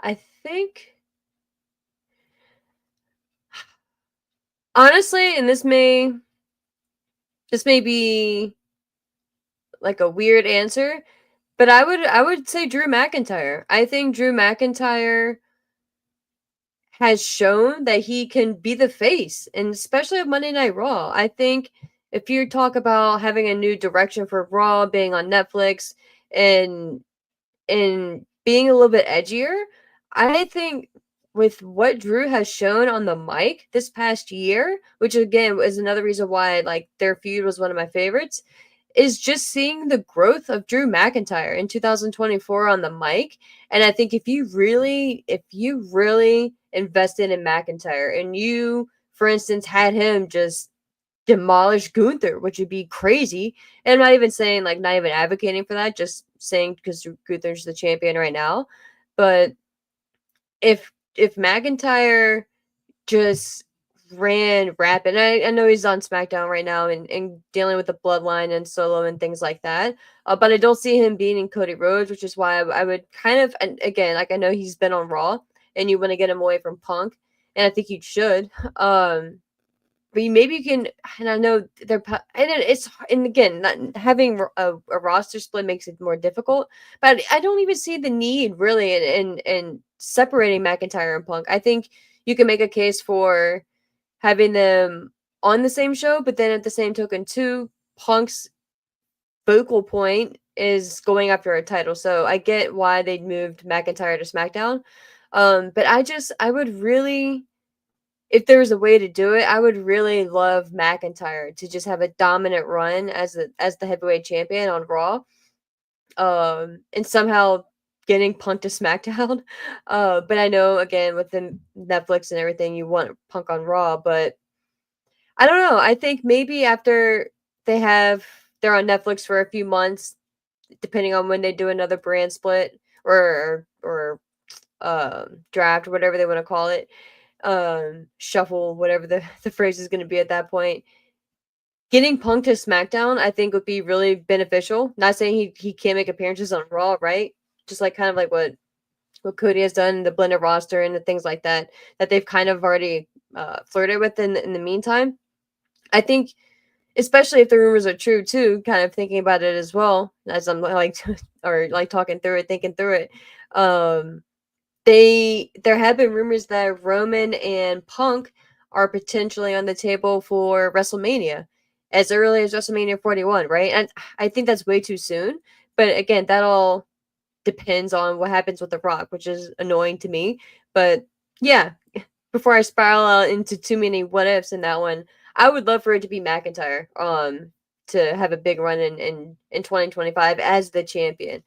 I think honestly, and this may be like a weird answer, but I would say Drew McIntyre. I think Drew McIntyre has shown that he can be the face, and especially of Monday Night Raw. I think if you talk about having a new direction for Raw being on Netflix, and being a little bit edgier. I think with what Drew has shown on the mic this past year, which again is another reason why like their feud was one of my favorites, is just seeing the growth of Drew McIntyre in 2024 on the mic. And I think if you really invested in McIntyre and you, for instance, had him just demolish Gunther, which would be crazy. And I'm not even saying like not even advocating for that, just saying because Gunther's the champion right now. But if McIntyre just ran rapid, I know he's on SmackDown right now and dealing with the bloodline and Solo and things like that. But I don't see him beating Cody Rhodes, which is why I would kind of, and again, like I know he's been on Raw and you want to get him away from Punk, and I think you should. But maybe you can, and I know and again, not having a roster split makes it more difficult. But I don't even see the need really in separating McIntyre and Punk. I think you can make a case for having them on the same show, but then at the same token, too, Punk's focal point is going after a title. So I get why they moved McIntyre to SmackDown. But I would really, if there was a way to do it, I would really love McIntyre to just have a dominant run as the heavyweight champion on Raw. And somehow getting Punk to SmackDown. But I know again with the Netflix and everything, you want Punk on Raw, but I don't know. I think maybe after they're on Netflix for a few months, depending on when they do another brand split or draft, whatever they want to call it, shuffle, whatever the phrase is going to be at that point. Getting Punk to SmackDown, I think, would be really beneficial. Not saying he can't make appearances on Raw, right? Just like kind of like what Cody has done, the blended roster and the things like that they've kind of already flirted with in the meantime. I think, especially if the rumors are true too, kind of thinking about it as well as I'm like or like talking through it, thinking through it. Um, there have been rumors that Roman and Punk are potentially on the table for WrestleMania as early as WrestleMania 41, right? And I think that's way too soon. But again, that all depends on what happens with The Rock, which is annoying to me. But yeah, before I spiral out into too many what ifs in that one, I would love for it to be McIntyre to have a big run in 2025 as the champion.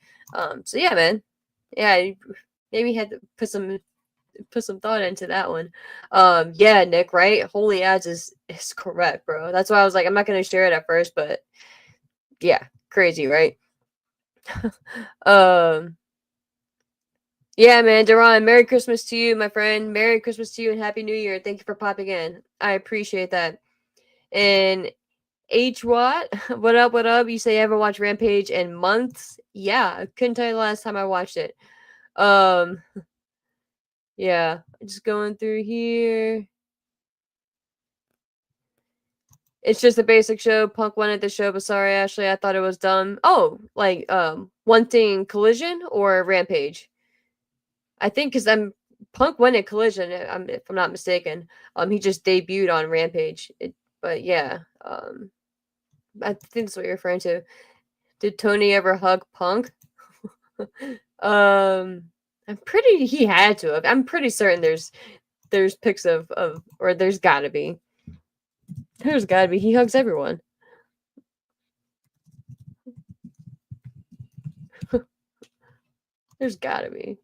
So yeah, man. Yeah, maybe had to put some thought into that one. Yeah, Nick, right? Holy ads is correct, bro. That's why I was like, I'm not gonna share it at first, but yeah, crazy, right? um, yeah, man, Duran, Merry Christmas to you, my friend. Merry Christmas to you and Happy New Year. Thank you for popping in. I appreciate that. And H Watt, what up? What up? You say you haven't watched Rampage in months? Yeah, I couldn't tell you the last time I watched it. Um, yeah, just going through here. It's just a basic show. Punk wanted the show, but sorry, Ashley, I thought it was dumb. Oh, like wanting Collision or Rampage? I think because Punk won at Collision, if I'm not mistaken. He just debuted on Rampage. But yeah, I think that's what you're referring to. Did Tony ever hug Punk? I'm pretty. He had to have. I'm pretty certain there's pics of or there's got to be. There's got to be. He hugs everyone. There's got to be.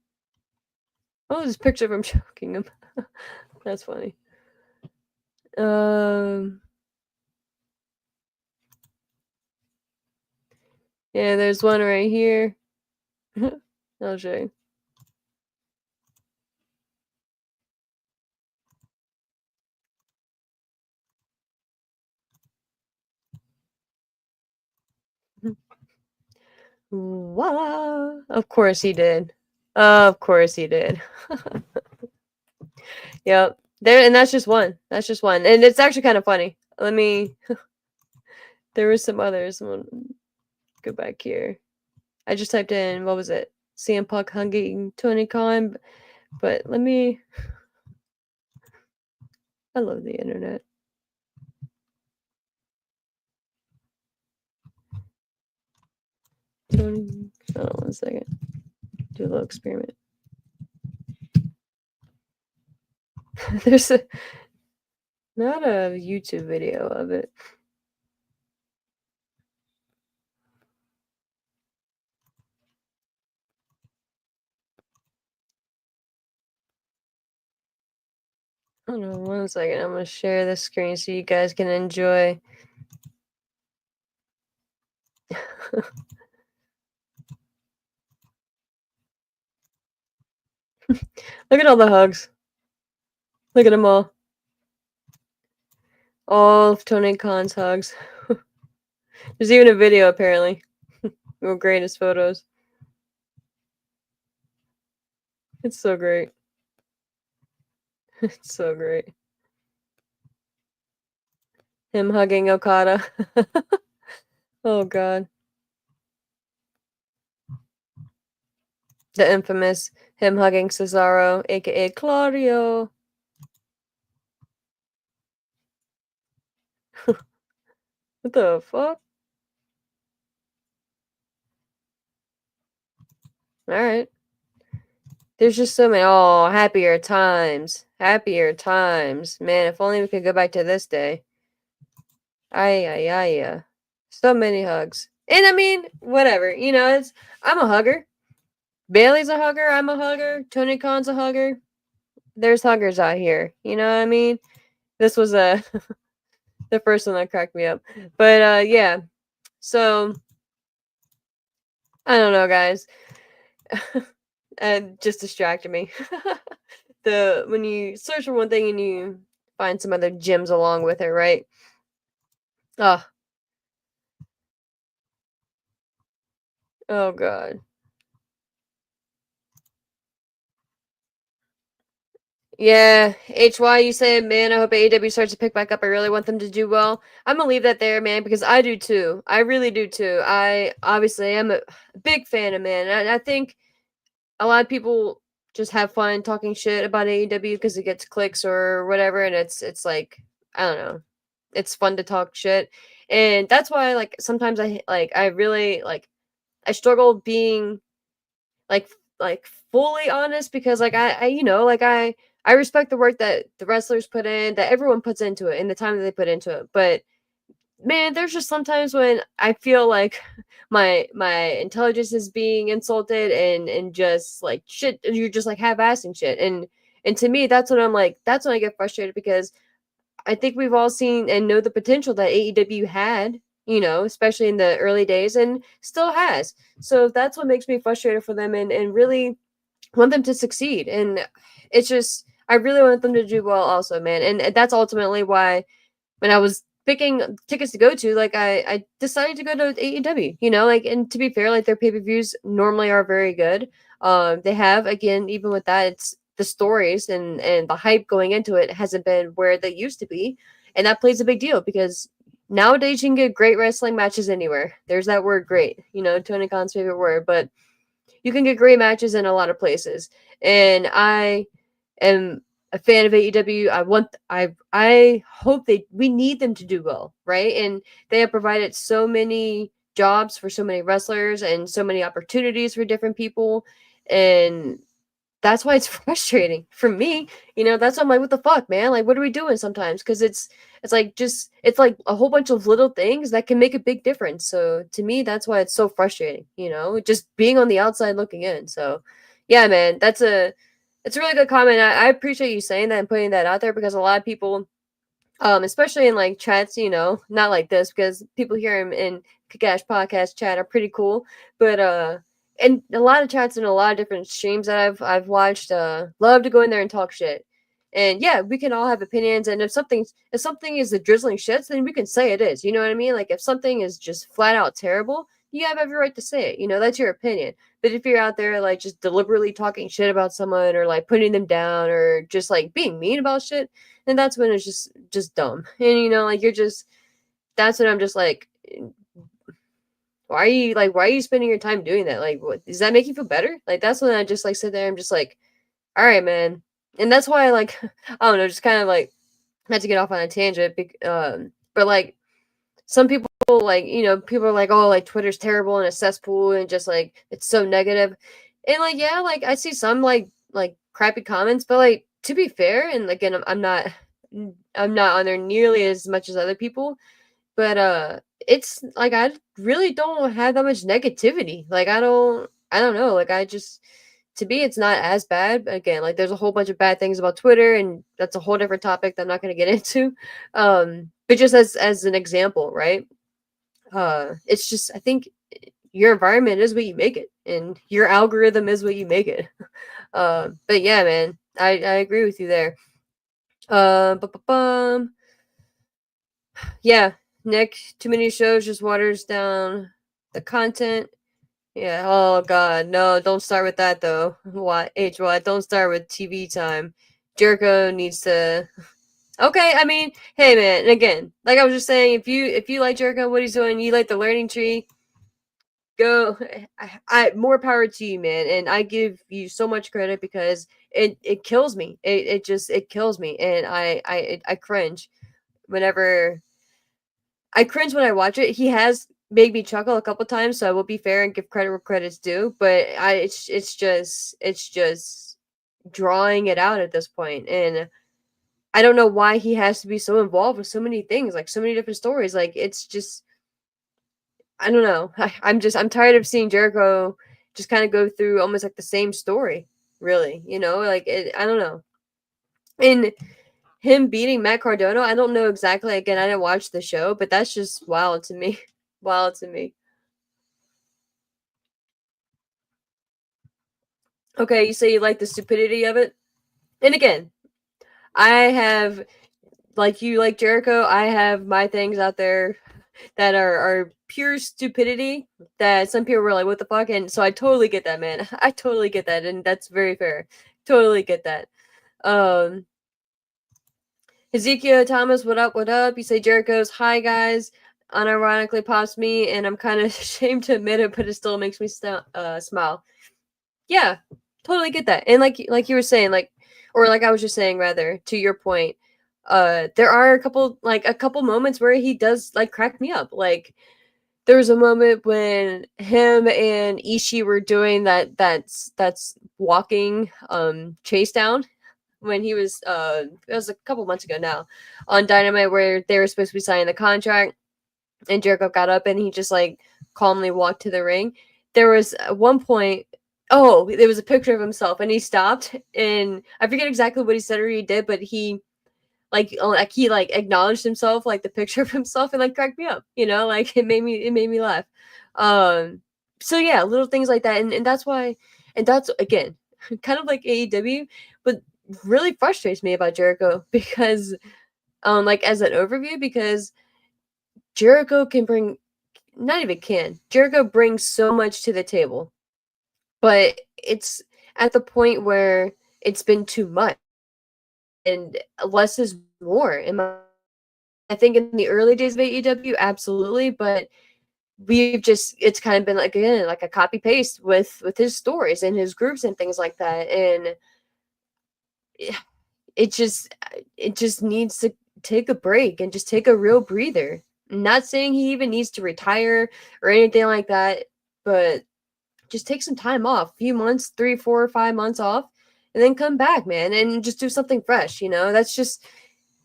Oh, there's a picture of him choking him. That's funny. Yeah, there's one right here. I'll show you. Wow. Of course he did. Of course he did. Yep. There, and that's just one. That's just one. And it's actually kind of funny. Let me there was some others. Go back here. I just typed in what was it? CM Punk hugging Tony Khan. But let me I love the internet. Hold on 1 second. Do a little experiment. There's not a YouTube video of it. Hold on 1 second. I'm gonna share the screen so you guys can enjoy. Look at all the hugs. Look at them all. All of Tony Khan's hugs. There's even a video apparently. Real greatest photos. It's so great. It's so great. Him hugging Okada. Oh god. The infamous him hugging Cesaro, aka Claudio. What the fuck? Alright. There's just so many. Oh, happier times. Happier times. Man, if only we could go back to this day. Ay. So many hugs. And I mean, whatever. You know, I'm a hugger. Bailey's a hugger. I'm a hugger. Tony Khan's a hugger. There's huggers out here. You know what I mean? This was the first one that cracked me up. But yeah. So I don't know, guys. And just distracted me. When you search for one thing and you find some other gems along with it, right? Oh god. Yeah, HY, you said, man, I hope AEW starts to pick back up. I really want them to do well. I'm gonna leave that there, man, because I do too. I really do too. I obviously am a big fan of, man. And I think a lot of people just have fun talking shit about AEW because it gets clicks or whatever, and it's like, I don't know, it's fun to talk shit, and that's why like sometimes I really like I struggle being like fully honest because like I you know like I respect the work that the wrestlers put in, that everyone puts into it, and the time that they put into it. But man, there's just sometimes when I feel like my intelligence is being insulted and just like shit, you're just like half-assing shit. And to me, that's when I'm like, that's when I get frustrated because I think we've all seen and know the potential that AEW had, you know, especially in the early days and still has. So that's what makes me frustrated for them and really want them to succeed. And it's just, I really want them to do well also, man. And that's ultimately why when I was picking tickets to go to, like I decided to go to AEW, you know, like, and to be fair, like their pay-per-views normally are very good. They have, again, even with that, it's the stories and the hype going into it hasn't been where they used to be. And that plays a big deal because nowadays you can get great wrestling matches anywhere. There's that word great, you know, Tony Khan's favorite word, but you can get great matches in a lot of places. And I am a fan of AEW. I hope we need them to do well, right? And they have provided so many jobs for so many wrestlers and so many opportunities for different people. And that's why it's frustrating for me. You know, that's why I'm like, what the fuck, man? Like, what are we doing sometimes? Because it's like it's like a whole bunch of little things that can make a big difference. So to me, that's why it's so frustrating. You know, just being on the outside looking in. So yeah, man, it's a really good comment. I appreciate you saying that and putting that out there because a lot of people especially in like chats, you know, not like this because people here in Kagash podcast chat are pretty cool, but and a lot of chats and a lot of different streams that I've watched, love to go in there and talk shit. And yeah, we can all have opinions, and if something is the drizzling shits, then we can say it is. You know what I mean? Like if something is just flat out terrible, you have every right to say it. You know, that's your opinion. But if you're out there like just deliberately talking shit about someone or like putting them down or just like being mean about shit, and that's when it's just dumb. And you know, like that's when I'm just like, why are you spending your time doing that? Like, what does that make you feel better? Like that's when I just like sit there, I'm just like, all right, man. And that's why I like I don't know, just kind of like not to get off on a tangent, but like some people like, people are like, oh, like Twitter's terrible and a cesspool and just like it's so negative. And like, yeah, like I see some like crappy comments, but like to be fair, and again, I'm not on there nearly as much as other people, but it's like I really don't have that much negativity. Like I don't know, like I just to me it's not as bad. Again, like there's a whole bunch of bad things about Twitter and that's a whole different topic that I'm not going to get into. But just as an example, right? It's just I think your environment is what you make it and your algorithm is what you make it. But yeah, man, I agree with you there. Bum. Yeah, Nick, too many shows just waters down the content. Yeah, oh god, no, don't start with that though. What? Don't start with TV time. Jericho needs to. Okay, I mean, hey man, and again, like I was just saying, if you like Jericho, what he's doing, you like the learning tree, go. I more power to you, man, and I give you so much credit because it kills me. It kills me, and I cringe whenever I cringe when I watch it. He has made me chuckle a couple times, so I will be fair and give credit where credit's due. But it's just drawing it out at this point, and I don't know why he has to be so involved with so many things, like so many different stories. Like it's just I don't know. I'm tired of seeing Jericho just kind of go through almost like the same story. Really, like I don't know. And him beating Matt Cardona, I don't know exactly. Again, I didn't watch the show, but that's just wild to me. Wild to me. Okay, you say you like the stupidity of it. And again, I have like you like Jericho, I have my things out there that are pure stupidity that some people were like, what the fuck? And so I totally get that, man. I totally get that, and that's very fair. Totally get that. Um Ezekiel Thomas, what up, what up? You say Jericho's hi guys. Unironically pops me, and I'm kind of ashamed to admit it, but it still makes me smile. Yeah, totally get that. And like you were saying, like or like I was just saying rather, to your point, there are a couple moments where he does like crack me up. Like there was a moment when him and Ishii were doing that's walking chase down when he was it was a couple months ago now on Dynamite where they were supposed to be signing the contract and Jericho got up and he just like calmly walked to the ring. There was at one point, oh, there was a picture of himself and he stopped and I forget exactly what he said or he did, but he like acknowledged himself, like the picture of himself, and like cracked me up. Like it made me laugh. Um, so yeah, little things like that, and that's why, and that's again, kind of like AEW, but really frustrates me about Jericho because, like as an overview, because Jericho can bring not even can. Jericho brings so much to the table, but it's at the point where it's been too much and less is more. I think in the early days of AEW, absolutely, but it's kind of been like again like a copy paste with his stories and his groups and things like that, and it just it just needs to take a break and just take a real breather. I'm not saying he even needs to retire or anything like that, but just take some time off, a few months, 3, 4, 5 months off, and then come back, man, and just do something fresh. That's just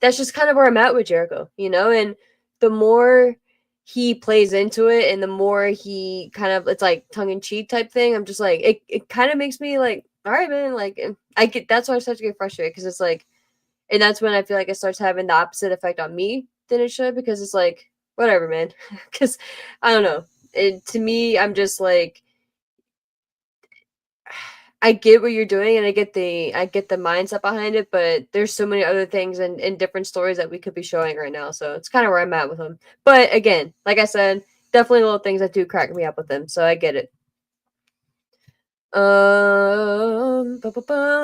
kind of where I'm at with Jericho. And the more he plays into it and the more he kind of it's like tongue in cheek type thing, I'm just like it kind of makes me like, all right, man, like and I get that's why I start to get frustrated because it's like and that's when I feel like it starts having the opposite effect on me than it should because it's like whatever, man. Because I don't know. To me, I'm just like I get what you're doing and I get the mindset behind it, but there's so many other things and different stories that we could be showing right now. So it's kind of where I'm at with him. But again, like I said, definitely little things that do crack me up with him. So I get it.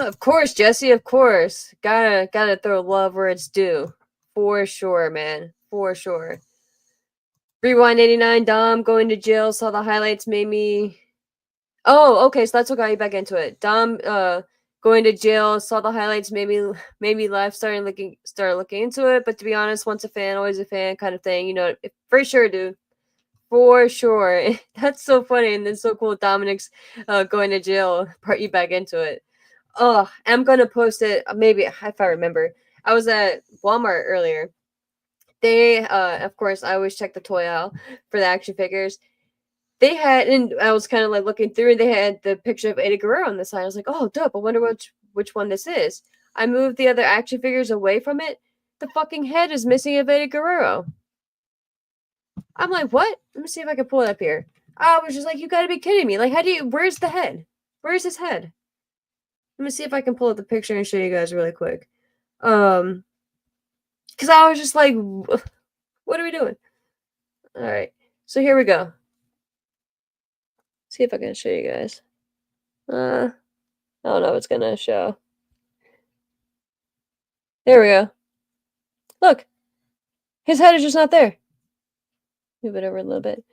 Of course, Jesse, of course. Gotta throw love where it's due. For sure, man. For sure. Rewind 89, Dom going to jail, saw the highlights, made me Oh, okay, so that's what got you back into it. Dom going to jail, saw the highlights, made me laugh, started looking into it. But to be honest, once a fan, always a fan kind of thing. For sure, dude. For sure. That's so funny, and it's so cool. Dominic's going to jail. Brought you back into it. Oh, I'm gonna post it. Maybe if I remember. I was at Walmart earlier. They, of course, I always check the toy aisle for the action figures. They had, and I was kind of like looking through, and they had the picture of Eddie Guerrero on the side. I was like, oh, dope. I wonder which one this is. I moved the other action figures away from it. The fucking head is missing of Eddie Guerrero. I'm like, what? Let me see if I can pull it up here. I was just like, you gotta be kidding me. Like, where's the head? Where's his head? Let me see if I can pull up the picture and show you guys really quick. Because I was just like, what are we doing? All right. So here we go. See if I can show you guys. I don't know if it's gonna show. There we go. Look. His head is just not there. Move it over a little bit.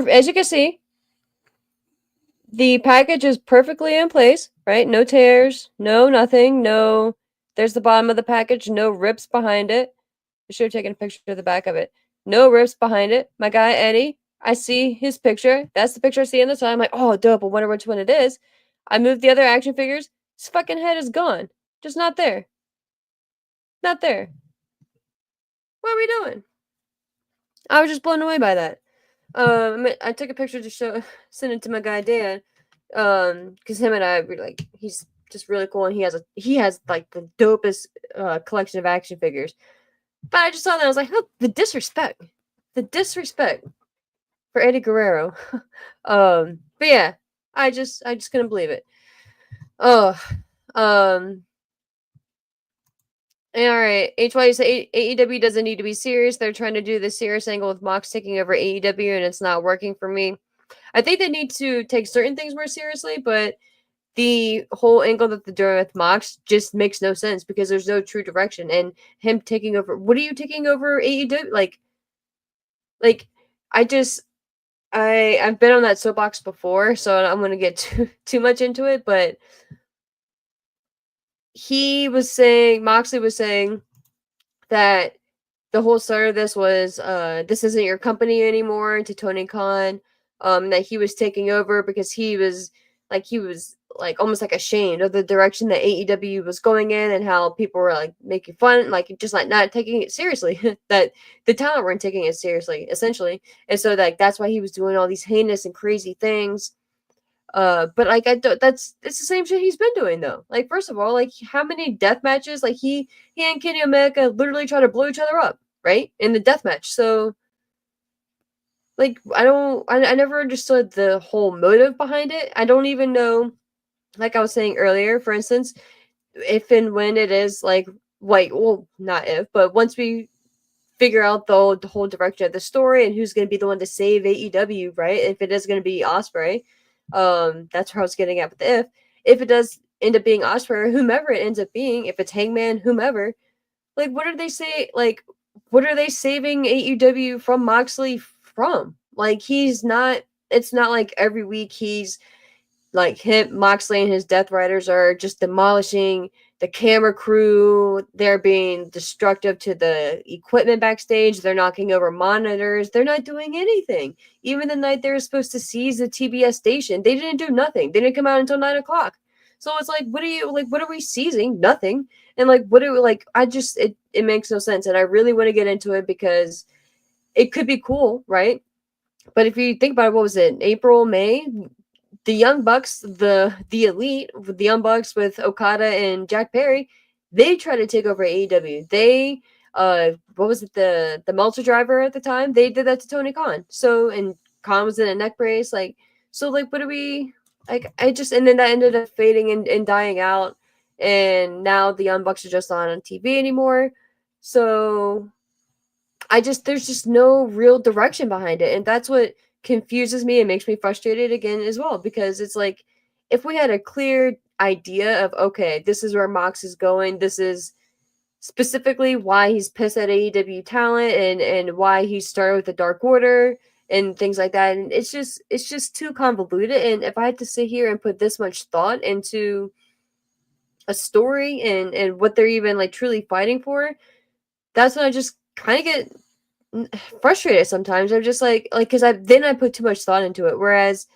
As you can see, the package is perfectly in place, right? No tears, no nothing, no. There's the bottom of the package, no rips behind it. I should have taken a picture of the back of it. No rips behind it. My guy Eddie, I see his picture. That's the picture I see on the side. I'm like, oh, dope. I wonder which one it is. I moved the other action figures. His fucking head is gone. Just not there. Not there. What are we doing? I was just blown away by that. I took a picture to send it to my guy Dan, because him and I were like, he's just really cool, and he has like the dopest collection of action figures. But I just saw that, I was like, oh, the disrespect for Eddie Guerrero. But yeah, I just couldn't believe it. Oh, all right. HY says AEW doesn't need to be serious. They're trying to do the serious angle with Mox taking over AEW, and it's not working for me. I think they need to take certain things more seriously, but the whole angle that they're doing with Mox just makes no sense because there's no true direction. And him taking over, what are you taking over AEW? Like I've been on that soapbox before, so I'm gonna get too much into it, but Moxley was saying that the whole start of this was this isn't your company anymore to Tony Khan, that he was taking over because he was like almost like ashamed of the direction that AEW was going in and how people were like making fun, like just like not taking it seriously, that the talent weren't taking it seriously essentially, and so like that's why he was doing all these heinous and crazy things. But like it's the same shit he's been doing though. Like first of all, like how many death matches? Like he and Kenny Omega literally try to blow each other up, right? In the death match. So like I never understood the whole motive behind it. I don't even know, like I was saying earlier, for instance, if and when it is like well, not if, but once we figure out the whole direction of the story and who's going to be the one to save AEW, right? If it is going to be Osprey, that's where I was getting at with the if it does end up being Osprey or whomever it ends up being, if it's Hangman, whomever, like what are they say? Like what are they saving AEW from Moxley from? Like he's not. It's not like every week he's like him, Moxley and his Death Riders are just demolishing the camera crew. They're being destructive to the equipment backstage. They're knocking over monitors. They're not doing anything. Even the night they were supposed to seize the TBS station, they didn't do nothing. They didn't come out until 9 o'clock. So it's like, what are we seizing? Nothing. And like, it makes no sense. And I really want to get into it because it could be cool, right? But if you think about it, what was it? April, May? The Young Bucks, the Elite, the Young Bucks with Okada and Jack Perry, they tried to take over AEW. They, what was it, the Meltzer driver at the time? They did that to Tony Khan. So, and Khan was in a neck brace, like, so, like, what do we, like, and then that ended up fading and dying out, and now the Young Bucks are just not on TV anymore. So, there's just no real direction behind it, and that's what confuses me and makes me frustrated again as well, because it's like if we had a clear idea of okay, this is where Mox is going, this is specifically why he's pissed at AEW talent and why he started with the Dark Order and things like that, and it's just too convoluted. And if I had to sit here and put this much thought into a story and what they're even like truly fighting for, that's when I just kind of get frustrated sometimes. I'm just like because I put too much thought into it. Whereas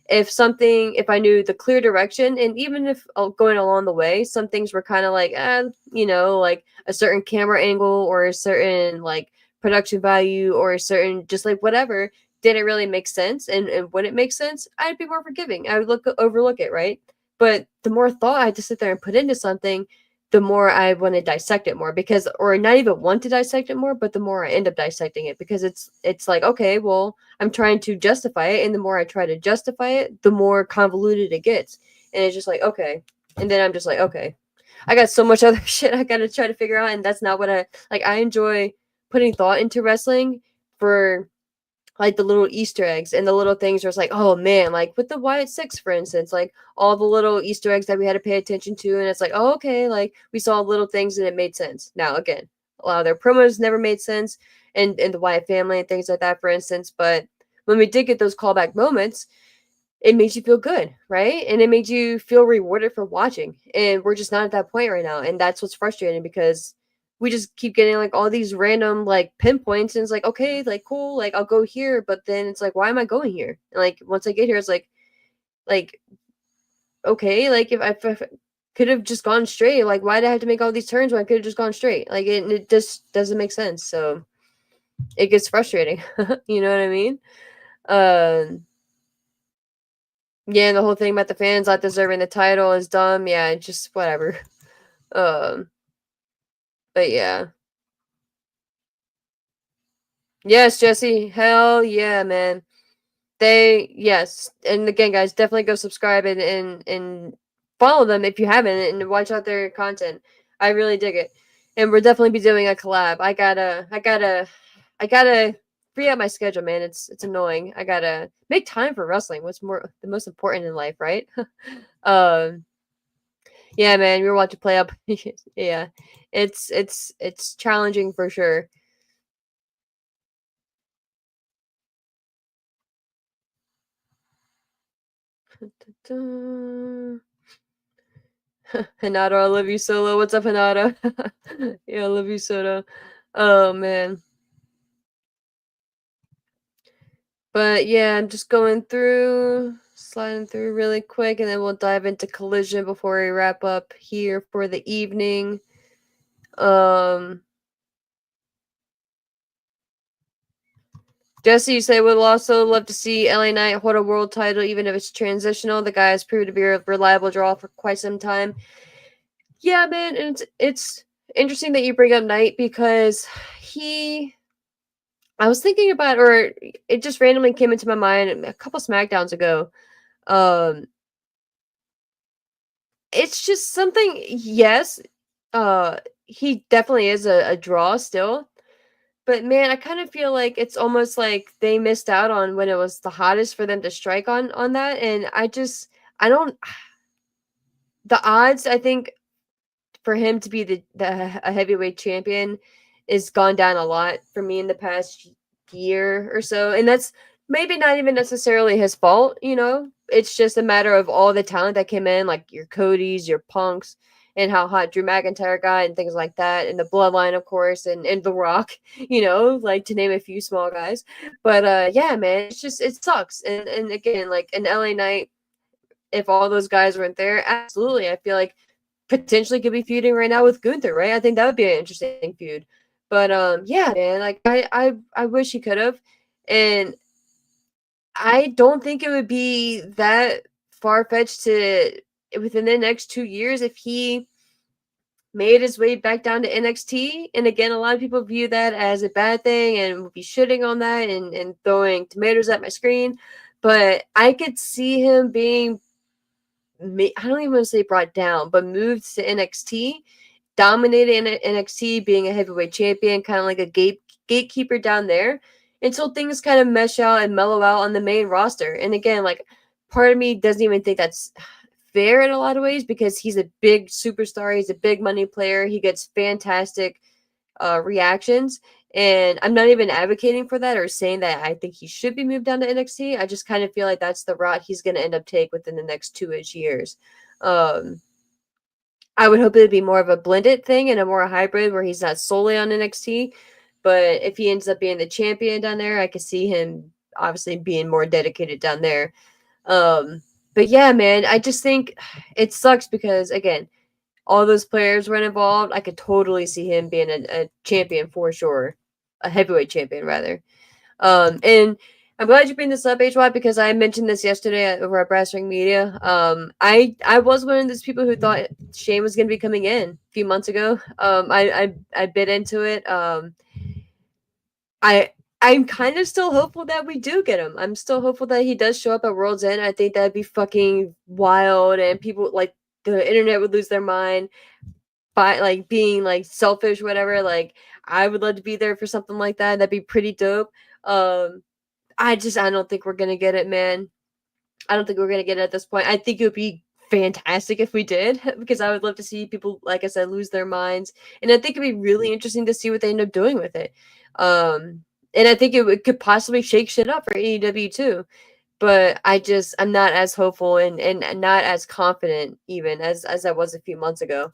if I knew the clear direction, and even if going along the way, some things were kind of like, like a certain camera angle or a certain like production value or a certain just like whatever didn't really make sense. And when it makes sense, I'd be more forgiving. I would overlook it, right? But the more thought I had to sit there and put into something, the more I want to dissect it more because or not even want to dissect it more, but the more I end up dissecting it because it's like, okay, well, I'm trying to justify it, and the more I try to justify it, the more convoluted it gets. And it's just like, okay. And then I'm just like, okay. I got so much other shit I gotta try to figure out, and that's not what I like. I enjoy putting thought into wrestling for like the little Easter eggs and the little things where it's like, oh man, like with the Wyatt Six, for instance, like all the little Easter eggs that we had to pay attention to, and it's like, oh, okay, like we saw little things and it made sense. Now, again, a lot of their promos never made sense, and the Wyatt family and things like that, for instance. But when we did get those callback moments, it makes you feel good, right? And it makes you feel rewarded for watching. And we're just not at that point right now. And that's what's frustrating because we just keep getting like all these random like pinpoints and it's like, okay, like cool, like I'll go here, but then it's like, why am I going here? And like once I get here, it's like okay, like if I could have just gone straight, like why did I have to make all these turns when I could have just gone straight? Like it just doesn't make sense. So it gets frustrating. You know what I mean? Um Yeah, and the whole thing about the fans not deserving the title is dumb. Yeah, just whatever. Um, but yeah. Yes, Jesse. Hell yeah, man. Yes. And again, guys, definitely go subscribe and follow them if you haven't and watch out their content. I really dig it. And we'll definitely be doing a collab. I gotta free up my schedule, man. It's annoying. I gotta make time for wrestling. What's more the most important in life, right? um Yeah, man, we were watching play up. Yeah, it's challenging for sure. Hinata, I love you, Solo. What's up, Hinata? Yeah, I love you, Soda. Oh man, but yeah, I'm just going through, sliding through really quick, and then we'll dive into Collision before we wrap up here for the evening. Um, Jesse, you say would also love to see LA Knight hold a world title, even if it's transitional. The guy has proved to be a reliable draw for quite some time. Yeah, man, and it's interesting that you bring up Knight because he. I was thinking about, or it just randomly came into my mind a couple Smackdowns ago. Um, it's just something. Yes, he definitely is a draw still, but man, I kind of feel like it's almost like they missed out on when it was the hottest for them to strike on that, and I don't the odds I think for him to be the a heavyweight champion is gone down a lot for me in the past year or so, and that's maybe not even necessarily his fault. It's just a matter of all the talent that came in, like your Codys, your Punks, and how hot Drew McIntyre got, and things like that, and the Bloodline, of course, and The Rock. Like to name a few small guys. But yeah, man, it sucks. And again, like an LA Knight, if all those guys weren't there, absolutely, I feel like potentially could be feuding right now with Gunther, right? I think that would be an interesting feud. But yeah, man, like I wish he could have, and I don't think it would be that far fetched to within the next 2 years if he made his way back down to NXT. And again, a lot of people view that as a bad thing and would be shitting on that and throwing tomatoes at my screen. But I could see him being, I don't even want to say brought down, but moved to NXT, dominated in NXT, being a heavyweight champion, kind of like a gatekeeper down there, until things kind of mesh out and mellow out on the main roster. And again, like part of me doesn't even think that's fair in a lot of ways because he's a big superstar, he's a big money player, he gets fantastic reactions. And I'm not even advocating for that or saying that I think he should be moved down to NXT. I just kind of feel like that's the route he's going to end up take within the next 2-ish years. Um, I would hope it'd be more of a blended thing and a more hybrid where he's not solely on NXT. But if he ends up being the champion down there, I could see him obviously being more dedicated down there. But yeah, man, I just think it sucks because again, all those players were involved. I could totally see him being a champion for sure, a heavyweight champion rather. And I'm glad you bring this up, HY, because I mentioned this yesterday over at Brass Ring Media. I was one of those people who thought Shane was going to be coming in a few months ago. I bit into it. I'm kind of still hopeful that we do get him. I'm still hopeful that he does show up at World's End. I think that'd be fucking wild, and people like the internet would lose their mind by like being like selfish, whatever. Like I would love to be there for something like that. That'd be pretty dope. I don't think we're gonna get it, man. I don't think we're gonna get it at this point. I think it would be fantastic if we did, because I would love to see people, like I said, lose their minds, and I think it'd be really interesting to see what they end up doing with it. And I think it could possibly shake shit up for AEW too. But I'm not as hopeful and not as confident even as I was a few months ago.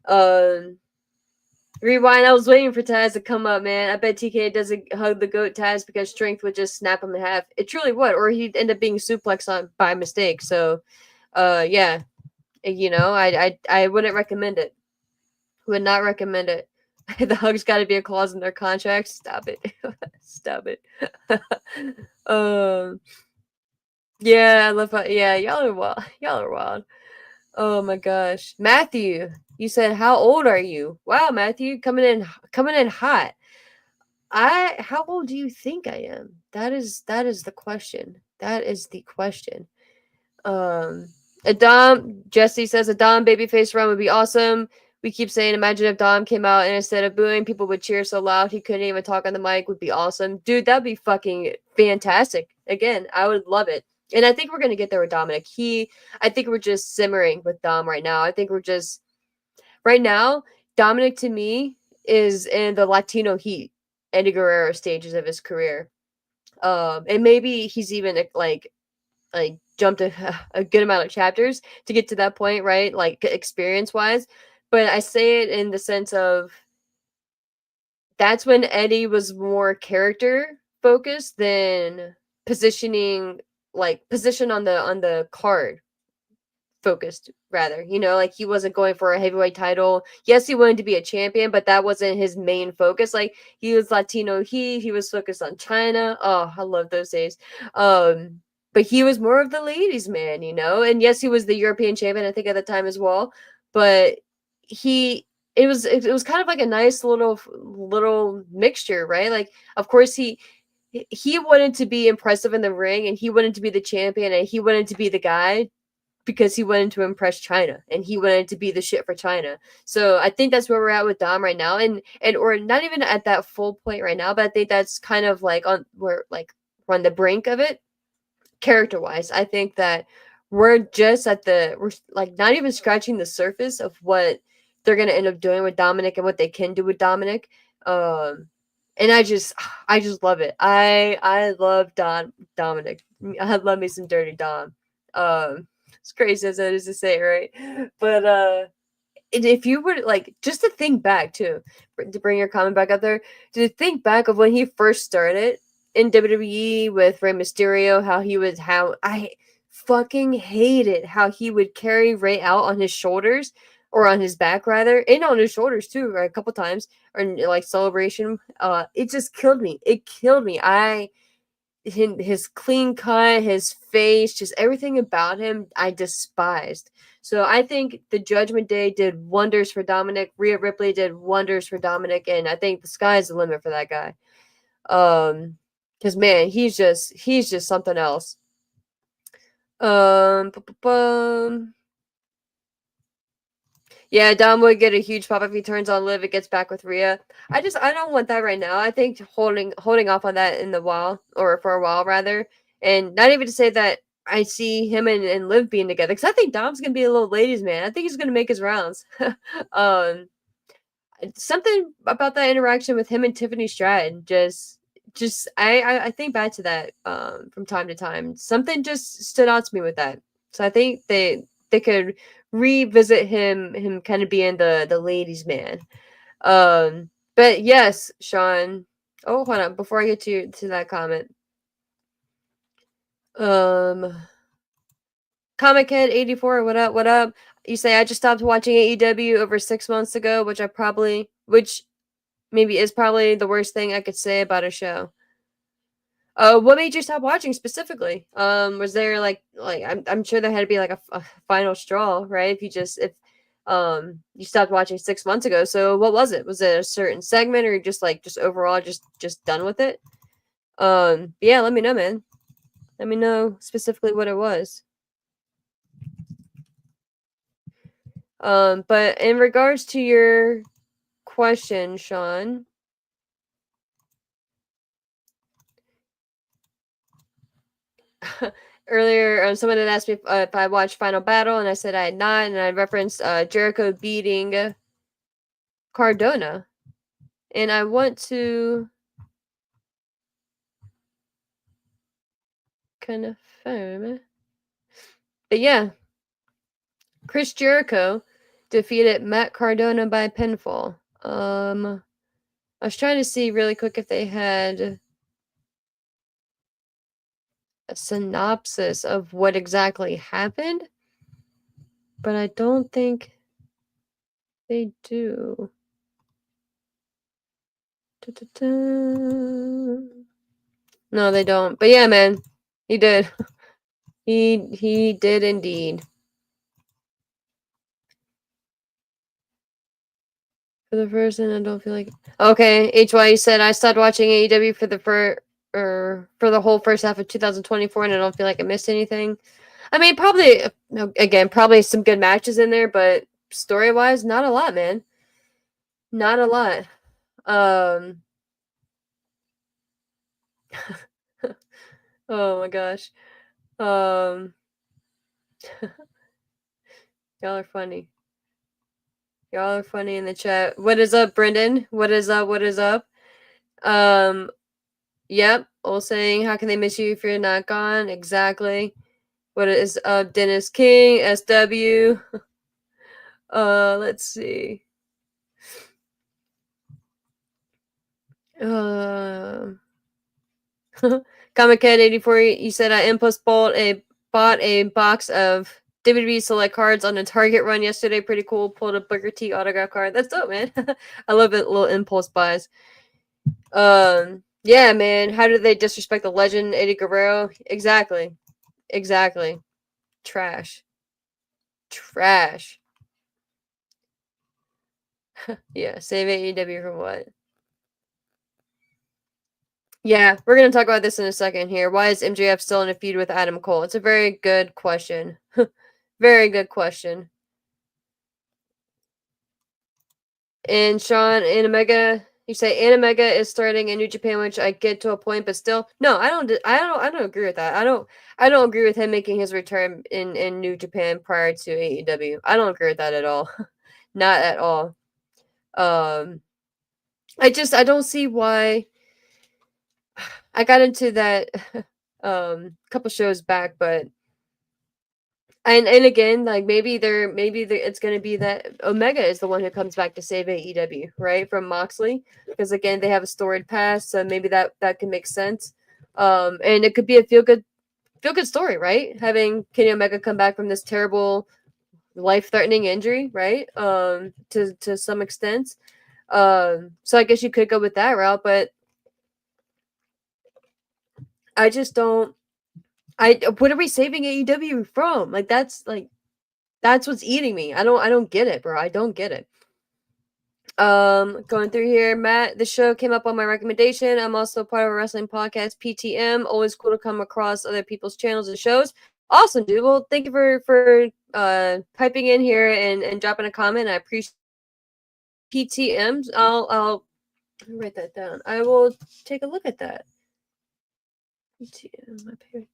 Um, Rewind. I was waiting for Taz to come up, man. I bet TK doesn't hug the goat Taz because strength would just snap him in half. It truly would, or he'd end up being suplexed on by mistake. So, yeah, I wouldn't recommend it. Would not recommend it. The hug's got to be a clause in their contract. Stop it. Stop it. um, yeah, I love how, yeah, y'all are wild. Y'all are wild. Oh my gosh. Matthew, you said how old are you? Wow, Matthew, coming in hot. How old do you think I am? That is the question. That is the question. Adam Jesse says a Dom babyface run would be awesome. We keep saying imagine if Dom came out and instead of booing, people would cheer so loud he couldn't even talk on the mic. Would be awesome. Dude, that'd be fucking fantastic. Again, I would love it. And I think we're gonna get there with Dominic. I think we're just simmering with Dom right now. I think we're just right now, Dominic to me is in the Latino heat, Eddie Guerrero stages of his career. And maybe he's even like jumped a good amount of chapters to get to that point, right? Like experience wise. But I say it in the sense of that's when Eddie was more character focused than positioning, like position on the card focused rather, like he wasn't going for a heavyweight title. Yes, he wanted to be a champion, but that wasn't his main focus. Like he was Latino, he was focused on China. Oh, I love those days. But he was more of the ladies man, and yes, he was the European champion I think at the time as well, but it was kind of like a nice little mixture, right? Like of course he wanted to be impressive in the ring, and he wanted to be the champion, and he wanted to be the guy because he wanted to impress China and he wanted to be the shit for China. So I think that's where we're at with Dom right now, and or not even at that full point right now, but I think that's kind of like we're on the brink of it. Character wise, I think that we're like not even scratching the surface of what they're gonna end up doing with Dominic and what they can do with Dominic. And I just love it. I love Dominic. I love me some dirty Dom. It's crazy as that is to say, right? But if you were just to think back too, to bring your comment back up there, to think back of when he first started in WWE with Rey Mysterio, how I fucking hated how he would carry Rey out on his shoulders or on his back rather, and on his shoulders too, right, a couple times, or like Celebration. It just killed me. It killed me. His clean cut, his face, just everything about him, I despised. So I think the Judgment Day did wonders for Dominic. Rhea Ripley did wonders for Dominic, and I think the sky's the limit for that guy. Because man, he's just something else. Yeah, Dom would get a huge pop if he turns on Liv. It gets back with Rhea. I don't want that right now. I think holding off on that for a while rather, and not even to say that I see him and Liv being together, because I think Dom's gonna be a little ladies man. I think he's gonna make his rounds. Something about that interaction with him and Tiffany Stratton just I think back to that from time to time. Something just stood out to me with that. So I think they could revisit him kind of being the ladies man. But yes, Sean. Oh, hold on. Before I get to that comment. Comic Head 84, what up, what up? You say I just stopped watching AEW over 6 months ago, which maybe is probably the worst thing I could say about a show. What made you stop watching specifically? Was there like I'm sure there had to be like a final straw, right? If you stopped watching 6 months ago, so what was it? Was it a certain segment, or just overall just done with it? Yeah, let me know, man. Let me know specifically what it was. But in regards to your question, Sean. Earlier, someone had asked me if I watched Final Battle, and I said I had not, and I referenced Jericho beating Cardona, and I want to confirm. But yeah, Chris Jericho defeated Matt Cardona by pinfall. I was trying to see really quick if they had a synopsis of what exactly happened, but I don't think they do. Da-da-da. No, they don't. But yeah, man, he did. He did indeed. For the first, and I don't feel like. Okay, HY said I stopped watching AEW for the whole first half of 2024, and I don't feel like I missed anything. I mean, probably again, probably some good matches in there, but story wise, not a lot, man. Not a lot. Oh my gosh. Y'all are funny. Y'all are funny in the chat. What is up, Brendan? What is up? What is up? Yep. All saying, how can they miss you if you're not gone? Exactly. What is up, Dennis King, SW? Let's see. Comic Cat 84, you said I impulse bought a box of WWE select cards on a Target run yesterday. Pretty cool. Pulled a Booker T autograph card. That's dope, man. I love it. Little impulse buys. Yeah, man. How did they disrespect the legend Eddie Guerrero? Exactly. Trash. Yeah, save AEW for what? Yeah, we're gonna talk about this in a second here. Why is MJF still in a feud with Adam Cole? It's a very good question. Very good question. And Sean, Omega, you say Omega is starting in New Japan, which I get to a point, but still, no, I don't agree with that. I don't agree with him making his return in New Japan prior to AEW. I don't agree with that at all. Not at all. I don't see why. I got into that couple shows back, but and again, like it's gonna be that Omega is the one who comes back to save AEW, right? From Moxley. Because again, they have a storied past, so maybe that can make sense. And it could be a feel good story, right? Having Kenny Omega come back from this terrible life threatening injury, right? To some extent. So I guess you could go with that route, but I just don't. What are we saving AEW from? That's what's eating me. I don't get it, bro. I don't get it. Going through here, Matt, the show came up on my recommendation. I'm also part of a wrestling podcast, PTM. Always cool to come across other people's channels and shows. Awesome, dude. Well, thank you for piping in here and dropping a comment. I appreciate PTM. I'll write that down. I will take a look at that. PTM, my parent.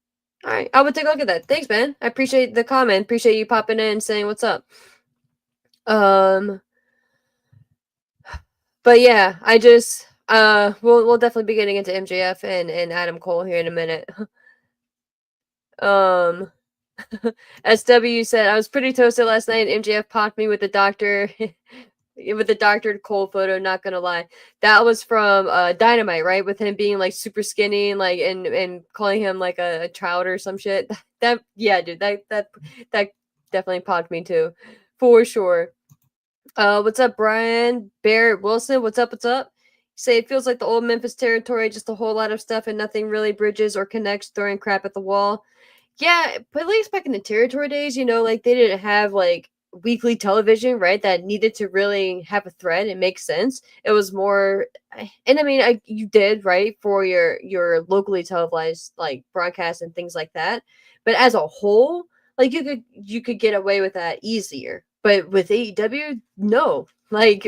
All right, I will take a look at that. Thanks, man. I appreciate the comment. Appreciate you popping in and saying what's up. But yeah, I just we'll definitely be getting into MJF and Adam Cole here in a minute. SW said I was pretty toasted last night. MJF popped me with the doctor with the Dr. Cole photo, not gonna lie. That was from Dynamite, right? With him being like super skinny and like and calling him like a child or some shit. That yeah, dude, that definitely popped me too. For sure. What's up, Brian? Barrett Wilson, what's up? What's up? Say it feels like the old Memphis territory, just a whole lot of stuff and nothing really bridges or connects, throwing crap at the wall. Yeah, but at least back in the territory days, like they didn't have like weekly television, right? That needed to really have a thread and make sense. It was more, and I mean, you did right for your locally televised like broadcasts and things like that. But as a whole, like you could get away with that easier. But with AEW, no. Like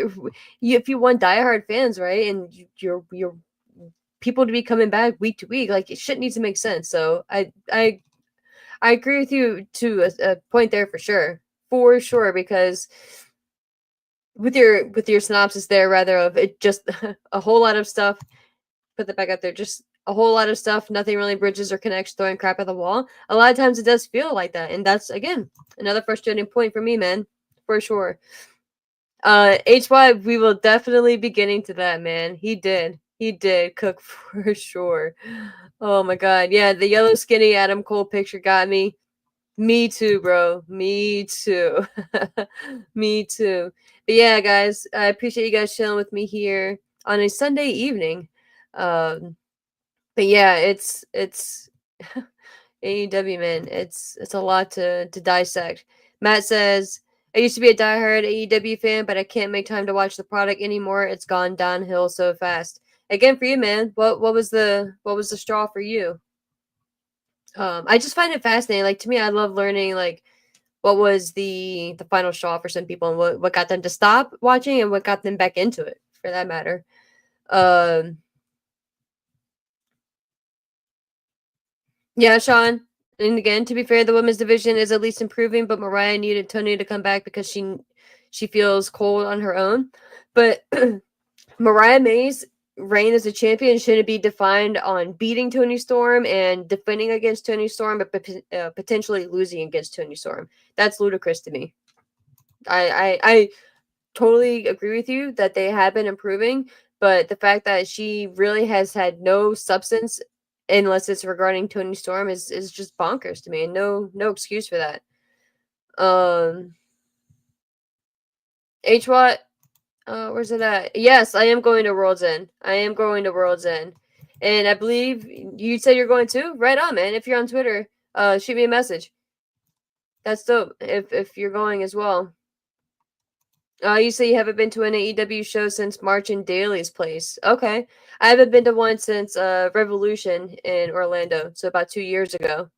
if you want diehard fans, right, and you're people to be coming back week to week, like shit needs to make sense. So I agree with you to a point there for sure, because with your synopsis there, rather of it just a whole lot of stuff. Put that back up there, just a whole lot of stuff. Nothing really bridges or connects, throwing crap at the wall. A lot of times it does feel like that, and that's again another frustrating point for me, man, for sure. HY, we will definitely be getting to that, man. He did cook for sure. Oh my god, yeah, the yellow skinny Adam Cole picture got me. Me too, bro. Me too. Me too. But yeah, guys, I appreciate you guys chilling with me here on a Sunday evening. Um, but yeah, it's AEW, man. It's a lot to dissect. Matt says, I used to be a diehard AEW fan, but I can't make time to watch the product anymore. It's gone downhill so fast. Again, for you, man. What was the straw for you? I just find it fascinating. Like to me, I love learning like what was the final straw for some people and what got them to stop watching and what got them back into it for that matter. Um yeah, Sean. And again, to be fair, the women's division is at least improving, but Mariah needed Tony to come back because she feels cold on her own. But Mariah May's reign as a champion shouldn't be defined on beating Tony Storm and defending against Tony Storm, but potentially losing against Tony Storm. That's ludicrous to me. I totally agree with you that they have been improving, but the fact that she really has had no substance unless it's regarding Tony Storm is just bonkers to me, and no excuse for that. H Watt, where's it at? Yes, I am going to World's End. I am going to World's End. And I believe you said you're going too? Right on, man. If you're on Twitter, shoot me a message. That's dope. If you're going as well. You say you haven't been to an AEW show since March in Daly's place. Okay. I haven't been to one since Revolution in Orlando, so about 2 years ago.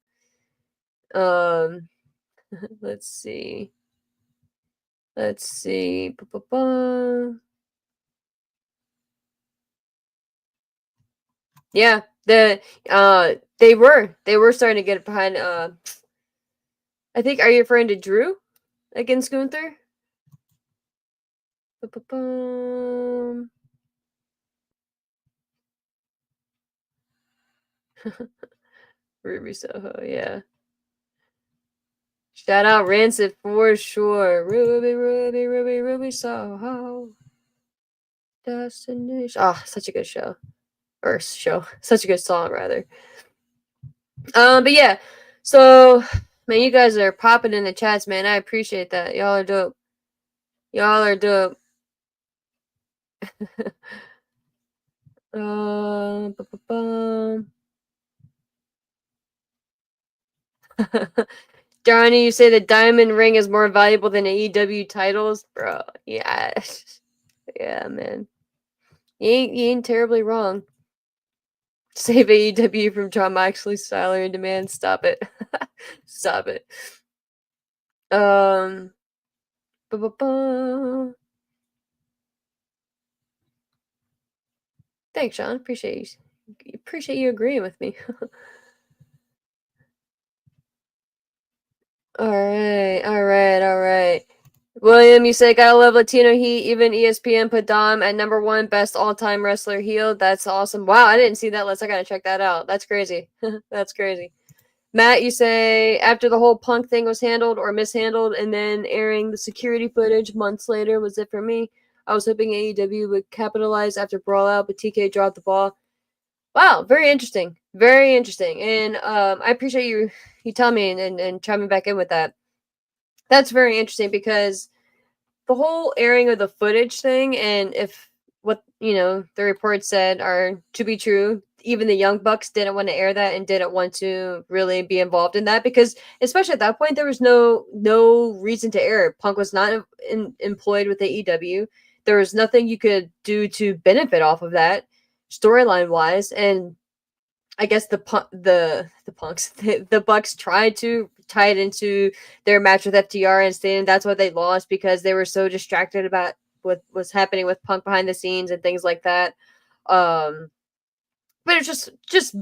Um let's see. Let's see. Ba-ba-ba. Yeah, they were starting to get behind I think, are you referring to Drew against Gunther? Ba-ba-bum. Ruby Soho, yeah. Shout out Rancid for sure. Ruby Soho. Destination. Oh, such a good show. Or show. Such a good song, rather. But yeah. So, man, you guys are popping in the chats, man. I appreciate that. Y'all are dope. Y'all are dope. Ba-ba-bum. Johnny, you say the diamond ring is more valuable than AEW titles? Bro, yeah. Yeah, man. You ain't terribly wrong. Save AEW from John Moxley's salary demand. Stop it. Stop it. Ba-ba-ba. Thanks, Sean. Appreciate you agreeing with me. All right. William, you say gotta love Latino Heat. Even ESPN put Dom at number one best all-time wrestler heel. That's awesome. Wow, I didn't see that list. I gotta check that out. That's crazy. That's crazy. Matt, you say after the whole Punk thing was handled or mishandled, and then airing the security footage months later was it for me. I was hoping AEW would capitalize after Brawlout, but TK dropped the ball. Wow, very interesting. Very interesting. And I appreciate you telling me and chiming back in with that. That's very interesting because the whole airing of the footage thing, and if what the reports said are to be true, even the Young Bucks didn't want to air that and didn't want to really be involved in that because, especially at that point, there was no reason to air it. Punk was not employed with AEW. There was nothing you could do to benefit off of that storyline wise, and I guess the punks the Bucks tried to tie it into their match with FTR and stating that's why they lost because they were so distracted about what was happening with Punk behind the scenes and things like that. Um, but it's just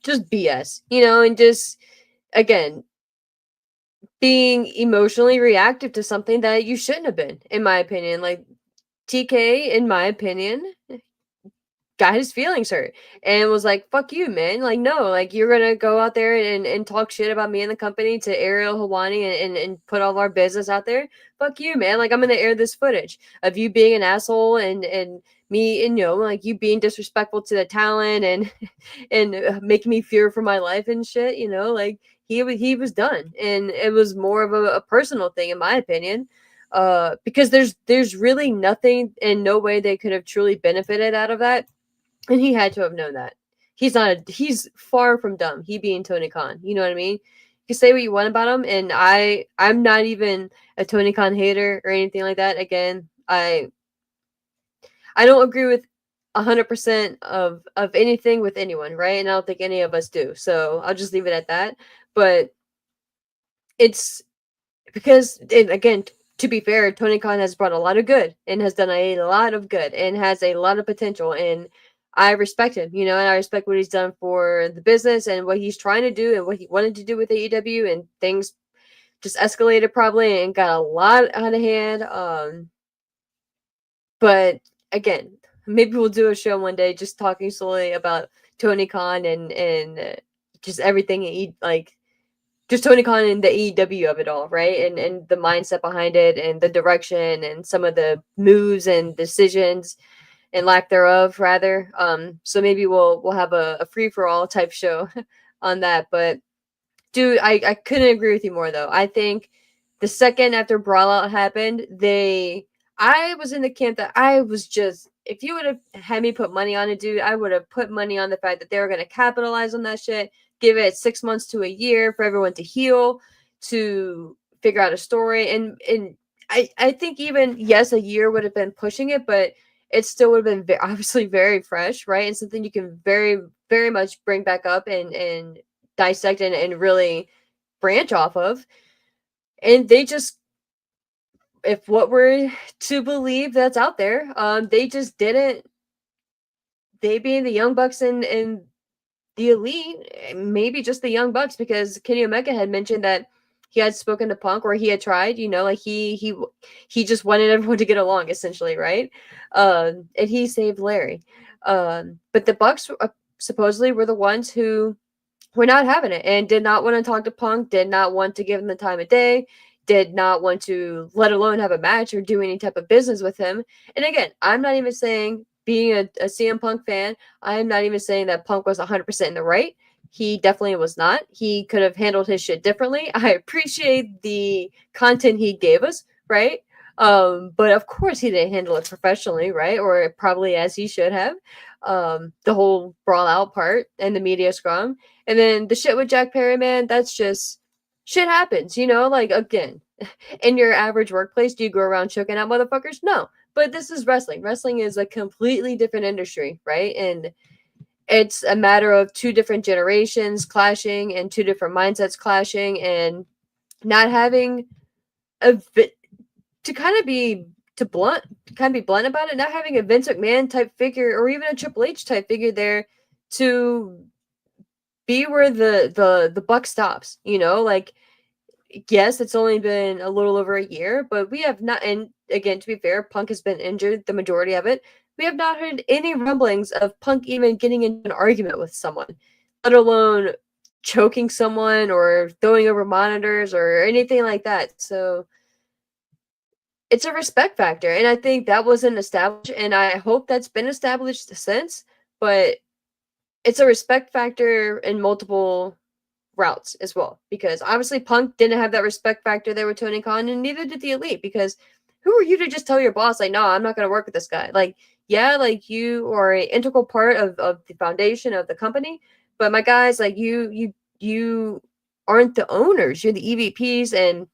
BS, and just again being emotionally reactive to something that you shouldn't have been, in my opinion. Like TK, in my opinion, got his feelings hurt and was like, fuck you, man. Like, no, like you're gonna go out there and talk shit about me and the company to Ariel Hawani and put all of our business out there. Fuck you, man. Like I'm gonna air this footage of you being an asshole and me and like you being disrespectful to the talent and and making me fear for my life and shit, like he was done. And it was more of a personal thing in my opinion. Because there's really nothing in no way they could have truly benefited out of that, and he had to have known that. He's far from dumb. He being Tony Khan. You know what I mean? You can say what you want about him, and I'm not even a Tony Khan hater or anything like that. Again, I don't agree with 100% of anything with anyone, right? And I don't think any of us do. So I'll just leave it at that. But it's because, and again, to be fair, Tony Khan has brought a lot of good and has done a lot of good and has a lot of potential. And I respect him, and I respect what he's done for the business and what he's trying to do and what he wanted to do with AEW, and things just escalated probably and got a lot out of hand. But again, maybe we'll do a show one day just talking solely about Tony Khan and just everything like just Tony Khan and the AEW of it all, right? And the mindset behind it and the direction and some of the moves and decisions and lack thereof, rather. So maybe we'll have a free for all type show on that. But dude, I couldn't agree with you more though. I think the second after Brawlout happened, I was in the camp that I was just, if you would have had me put money on it, dude, I would have put money on the fact that they were gonna capitalize on that shit, give it 6 months to a year for everyone to heal, to figure out a story. And I think even yes, a year would have been pushing it, but it still would have been obviously very fresh, right? And something you can very, very much bring back up and dissect and really branch off of. And they just, if what we're to believe that's out there, they just didn't. They being the Young Bucks and the Elite, maybe just the Young Bucks, because Kenny Omega had mentioned that he had spoken to Punk, or he had tried, like he just wanted everyone to get along, essentially, right? And he saved Larry. But the Bucks supposedly were the ones who were not having it and did not want to talk to Punk, did not want to give him the time of day, did not want to, let alone have a match or do any type of business with him. And again, I'm not even saying, being a CM Punk fan, I'm not even saying that Punk was 100% in the right. He definitely was not. He could have handled his shit differently. I appreciate the content he gave us, right? But of course he didn't handle it professionally, right? Or probably as he should have. The whole brawl out part and the media scrum. And then the shit with Jack Perry, man, that's just shit happens, like again, in your average workplace, do you go around choking out motherfuckers? No. But this is wrestling. Wrestling is a completely different industry, right? And it's a matter of two different generations clashing and two different mindsets clashing and not having a to kind of be blunt about it, not having a Vince McMahon type figure or even a Triple H type figure there to be where the buck stops, like yes, it's only been a little over a year, but we have not, and again, to be fair, Punk has been injured the majority of it. We have not heard any rumblings of Punk even getting into an argument with someone, let alone choking someone or throwing over monitors or anything like that. So it's a respect factor, and I think that wasn't established, and I hope that's been established since. But it's a respect factor in multiple routes as well, because obviously Punk didn't have that respect factor there with Tony Khan, and neither did the Elite, because who are you to just tell your boss, like, no, I'm not going to work with this guy? Like, yeah, like, you are an integral part of the foundation of the company, but my guys, like, you aren't the owners, you're the EVPs, and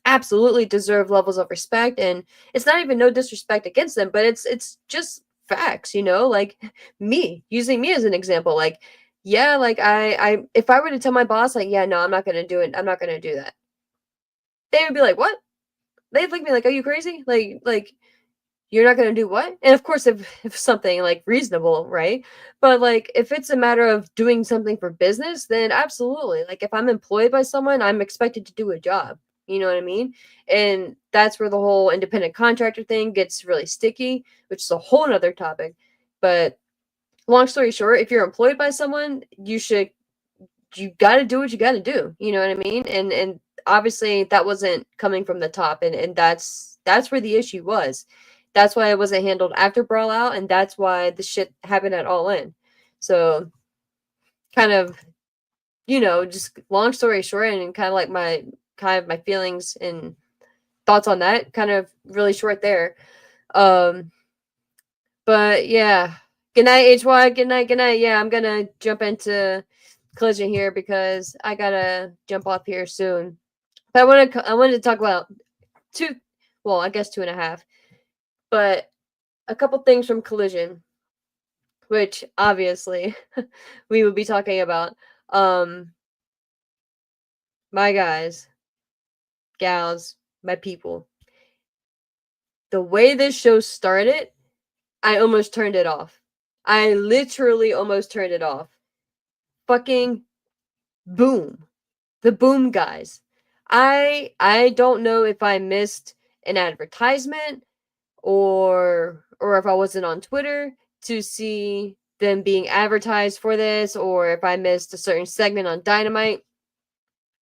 absolutely deserve levels of respect. And it's not even no disrespect against them, but it's just facts, like me, using me as an example. Like, yeah, like I if I were to tell my boss, like, yeah, no, I'm not gonna do it, I'm not gonna do that, they would be like, what? They'd look at me like, are you crazy? Like you're not gonna do what? And of course, if something like reasonable, right? But like if it's a matter of doing something for business, then absolutely. Like if I'm employed by someone, I'm expected to do a job. You know what I mean? And that's where the whole independent contractor thing gets really sticky, which is a whole nother topic. But long story short, if you're employed by someone, you got to do what you got to do. You know what I mean? And obviously that wasn't coming from the top, and that's where the issue was. That's why it wasn't handled after Brawl Out, and that's why the shit happened at All In. So, kind of, just long story short, and kind of my feelings and thoughts on that, kind of really short there. But yeah, good night, HY. Good night. Good night. Yeah, I'm gonna jump into Collision here because I gotta jump off here soon. But I wanted to talk about I guess 2.5, but a couple things from Collision, which obviously we will be talking about. My guys, gals, my people. The way this show started, I almost turned it off. I literally almost turned it off. Fucking boom. The boom guys. I don't know if I missed an advertisement or if I wasn't on Twitter to see them being advertised for this, or if I missed a certain segment on Dynamite.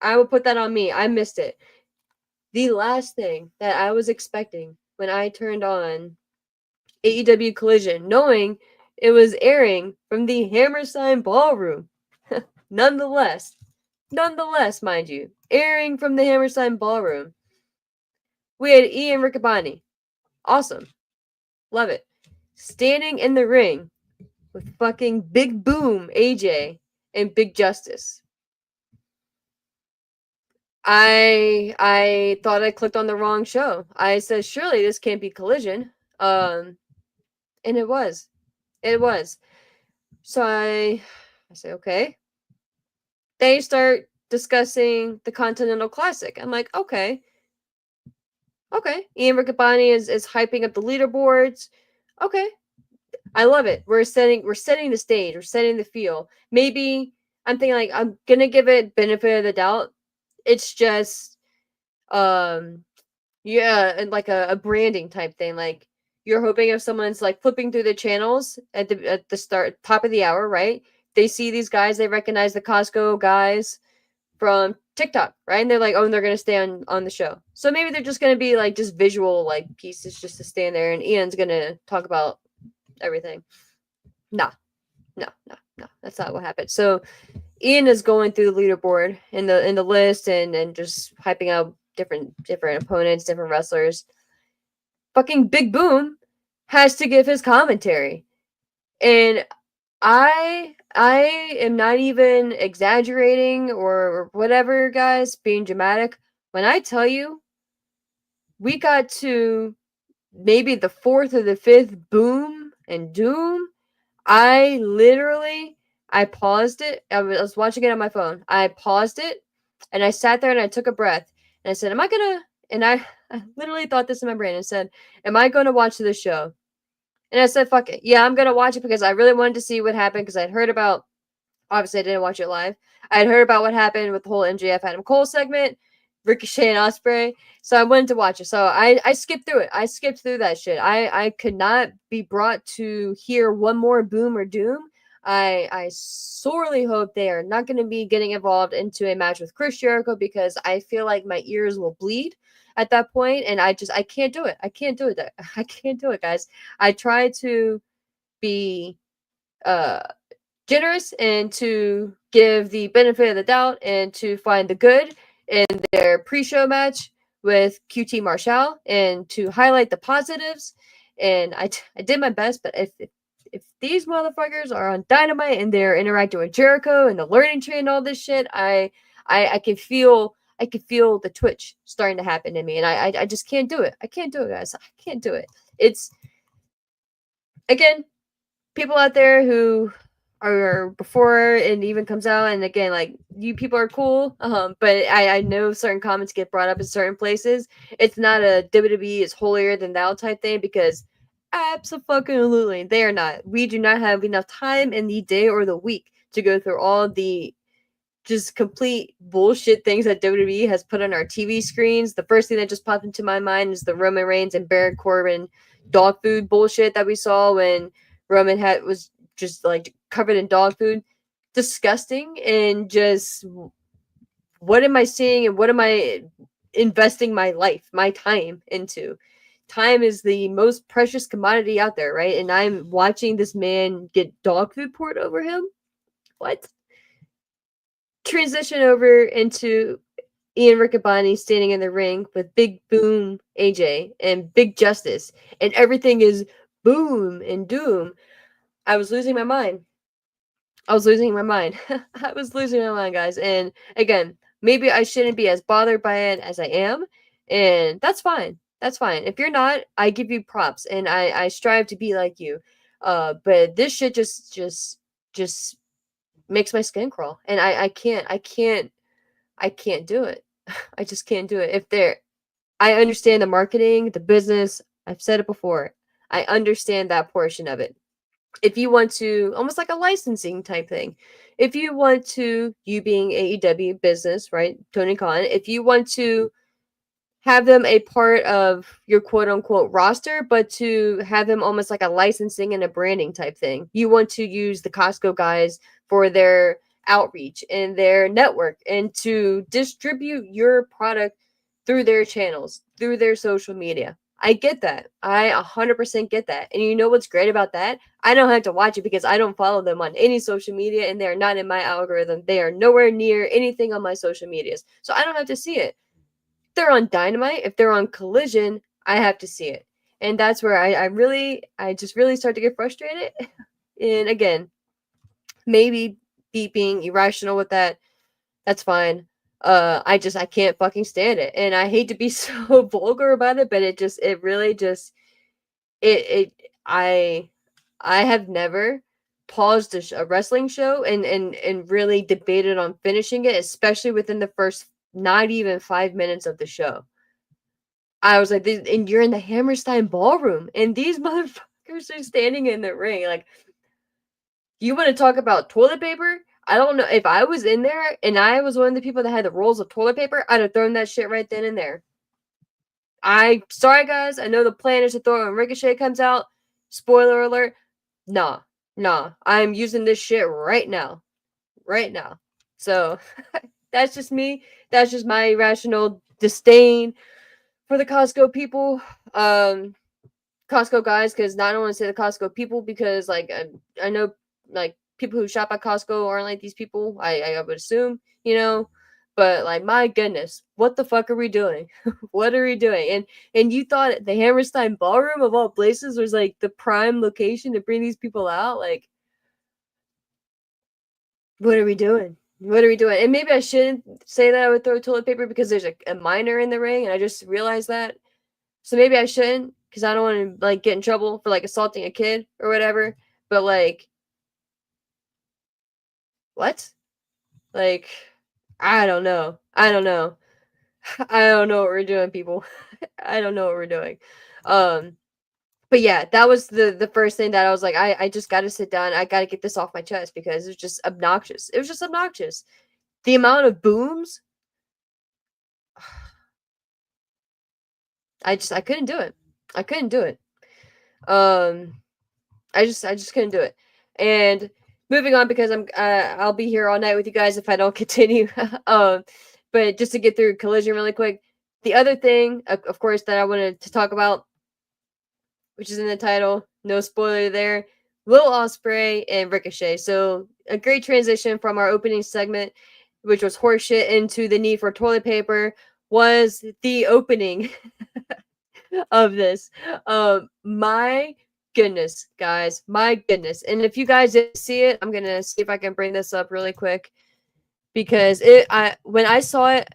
I will put that on me. I missed it. The last thing that I was expecting when I turned on AEW Collision, knowing it was airing from the Hammerstein Ballroom, nonetheless, mind you, airing from the Hammerstein Ballroom, we had Ian Riccaboni. Awesome. Love it. Standing in the ring with fucking Big Boom AJ and Big Justice. I thought I clicked on the wrong show. I said, surely this can't be Collision. And it was. It was. So I say, okay. They start discussing the Continental Classic. I'm like, okay. Ian Riccaboni is hyping up the leaderboards. Okay. I love it. We're setting the stage. We're setting the feel. Maybe I'm thinking like I'm gonna give it benefit of the doubt. It's just yeah, and like a branding type thing. Like you're hoping if someone's like flipping through the channels at the start top of the hour, right? They see these guys, they recognize the Costco guys from TikTok, right? And they're like, oh, and they're gonna stay on the show. So maybe they're just gonna be like just visual like pieces just to stand there, and Ian's gonna talk about everything. No. That's not what happened. So Ian is going through the leaderboard in the list and just hyping out different opponents, different wrestlers. Fucking Big Boom has to give his commentary. And I am not even exaggerating or whatever, guys, being dramatic. When I tell you we got to maybe the 4th or the 5th boom and doom, I paused it. I was watching it on my phone. I paused it and I sat there and I took a breath and I said, am I gonna, and I literally thought this in my brain and said, am I going to watch this show? And I said, fuck it. Yeah, I'm going to watch it because I really wanted to see what happened because I'd heard about, obviously I didn't watch it live. I had heard about what happened with the whole MJF Adam Cole segment, Ricochet and Ospreay. So I wanted to watch it. So I skipped through it. I skipped through that shit. I could not be brought to hear one more boom or doom. I sorely hope they are not going to be getting involved into a match with Chris Jericho, because I feel like my ears will bleed at that point, and I can't do it. I can't do it. I can't do it, guys. I try to be uh generous and to give the benefit of the doubt and to find the good in their pre-show match with QT Marshall and to highlight the positives. And I did my best, but if these motherfuckers are on Dynamite and they're interacting with Jericho and the learning tree and all this shit, I can feel the twitch starting to happen in me, and I just can't do it. I can't do it, guys. I can't do it. It's, again, people out there who are before it even comes out, and again, like, you people are cool, but I know certain comments get brought up in certain places. It's not a WWE is holier than thou type thing, because absolutely they are not. We do not have enough time in the day or the week to go through all the just complete bullshit things that WWE has put on our TV screens. The first thing that just popped into my mind is the Roman Reigns and Baron Corbin dog food bullshit that we saw when Roman was just like covered in dog food. Disgusting. And just, what am I seeing and what am I investing my life, my time into? Time is the most precious commodity out there, right? And I'm watching this man get dog food poured over him. What? Transition over into Ian Riccaboni standing in the ring with Big Boom AJ and Big Justice, and everything is boom and doom. I was losing my mind. I was losing my mind. I was losing my mind, guys. And again, maybe I shouldn't be as bothered by it as I am, and that's fine. That's fine. If you're not, I give you props, and I strive to be like you. But this shit just makes my skin crawl, and I can't do it. I just can't do it. I understand the marketing, the business. I've said it before. I understand that portion of it. If you want to, almost like a licensing type thing, if you want to, you being AEW business, right, Tony Khan, if you want to have them a part of your quote unquote roster, but to have them almost like a licensing and a branding type thing. You want to use the Costco guys for their outreach and their network and to distribute your product through their channels, through their social media. I get that. I 100% get that. And you know what's great about that? I don't have to watch it because I don't follow them on any social media and they're not in my algorithm. They are nowhere near anything on my social medias. So I don't have to see it. They're on Dynamite, if they're on Collision, I have to see it. And that's where I just really start to get frustrated. And again, maybe being irrational with that, that's fine. I can't fucking stand it. And I hate to be so vulgar about it, but it really just, it I have never paused a wrestling show and really debated on finishing it, especially within the first not even 5 minutes of the show. I was like, and you're in the Hammerstein ballroom, and these motherfuckers are standing in the ring. Like, you want to talk about toilet paper? I don't know. If I was in there and I was one of the people that had the rolls of toilet paper, I'd have thrown that shit right then and there. Sorry guys, I know the plan is to throw it when Ricochet comes out. Spoiler alert. Nah. I'm using this shit right now. Right now. So that's just me. That's just my irrational disdain for the Costco people. Costco guys, because I don't want to say the Costco people because like I know like people who shop at Costco aren't like these people. I would assume, but like my goodness, what the fuck are we doing? What are we doing? And you thought the Hammerstein Ballroom of all places was like the prime location to bring these people out? Like, what are we doing? What are we doing? And maybe I shouldn't say that I would throw toilet paper because there's a minor in the ring, and I just realized that. So maybe I shouldn't because I don't want to like get in trouble for like assaulting a kid or whatever. But like, what? Like, I don't know. I don't know. I don't know what we're doing, people. I don't know what we're doing. But yeah, that was the first thing that I was like, I just got to sit down. I got to get this off my chest because it was just obnoxious. It was just obnoxious. The amount of booms. I couldn't do it. I couldn't do it. I just couldn't do it. And moving on because I'll be here all night with you guys if I don't continue. But just to get through Collision really quick, the other thing, of course, that I wanted to talk about, which is in the title, no spoiler there, Will Ospreay and Ricochet. So a great transition from our opening segment, which was horseshit, into the need for toilet paper, was the opening of this. My goodness, guys, my goodness. And if you guys didn't see it, I'm gonna see if I can bring this up really quick because when I saw it.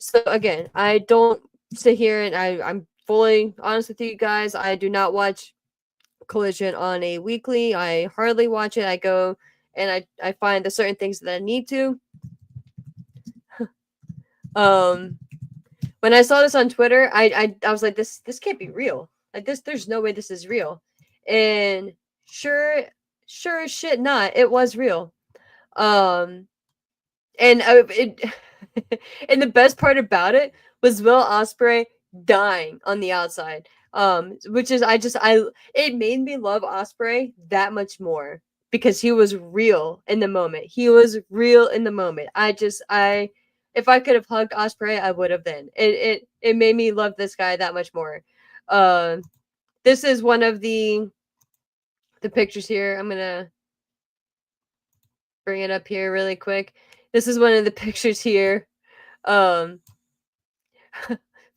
So again, I don't sit here and I'm fully honest with you guys. I do not watch Collision on a weekly. I hardly watch it. I go and I find the certain things that I need to. When I saw this on Twitter, I was like, this can't be real. Like there's no way this is real. And sure as shit not, it was real. And it and the best part about it was Will Ospreay dying on the outside. Which is it made me love Ospreay that much more because he was real in the moment. He was real in the moment. I if I could have hugged Ospreay, I would have then. It made me love this guy that much more. This is one of the pictures here. I'm gonna bring it up here really quick. This is one of the pictures here.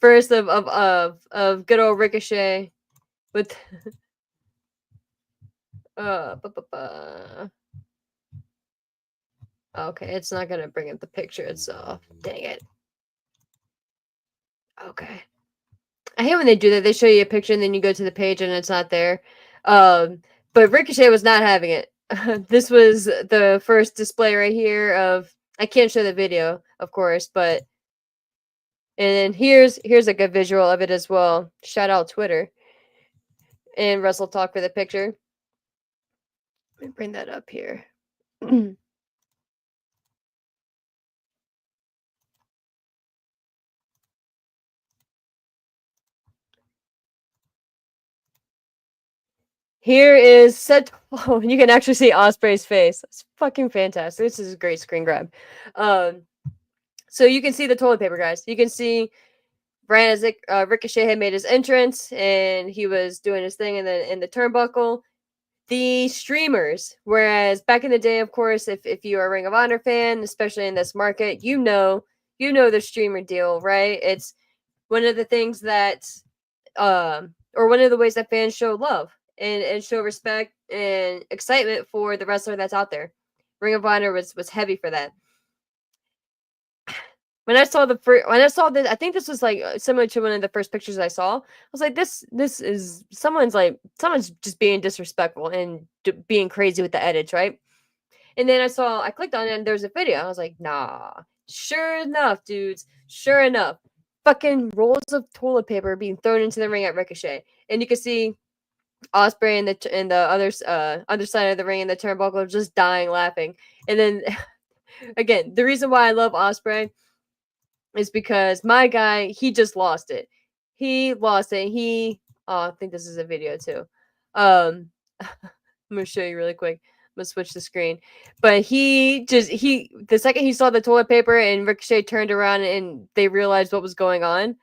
First of good old Ricochet with okay, it's not gonna bring up the picture itself. Dang it. Okay. I hate when they do that. They show you a picture and then you go to the page and it's not there. But Ricochet was not having it. This was the first display right here of I can't show the video, of course, but and then here's a good visual of it as well. Shout out Twitter and Wrestle Talk for the picture. Let me bring that up here. Here is set. Oh, you can actually see Ospreay's face. It's fucking fantastic. This is a great screen grab. So you can see the toilet paper, guys. You can see Ricochet had made his entrance and he was doing his thing in the turnbuckle. The streamers, whereas back in the day, of course, if you are a Ring of Honor fan, especially in this market, you know the streamer deal, right? It's one of the things that or one of the ways that fans show love and show respect and excitement for the wrestler that's out there. Ring of Honor was heavy for that. When I saw when I saw this, I think this was like similar to one of the first pictures I saw. I was like, this is someone's just being disrespectful and being crazy with the edits, right? And then I clicked on it and there's a video. I was like, nah. Sure enough, dudes. Sure enough, fucking rolls of toilet paper being thrown into the ring at Ricochet, and you can see Ospreay in the other side of the ring in the turnbuckle just dying laughing. And then again, the reason why I love Ospreay is because my guy, he just lost it. He lost it. I think this is a video too. I'm gonna show you really quick. I'm gonna switch the screen. But the second he saw the toilet paper and Ricochet turned around and they realized what was going on,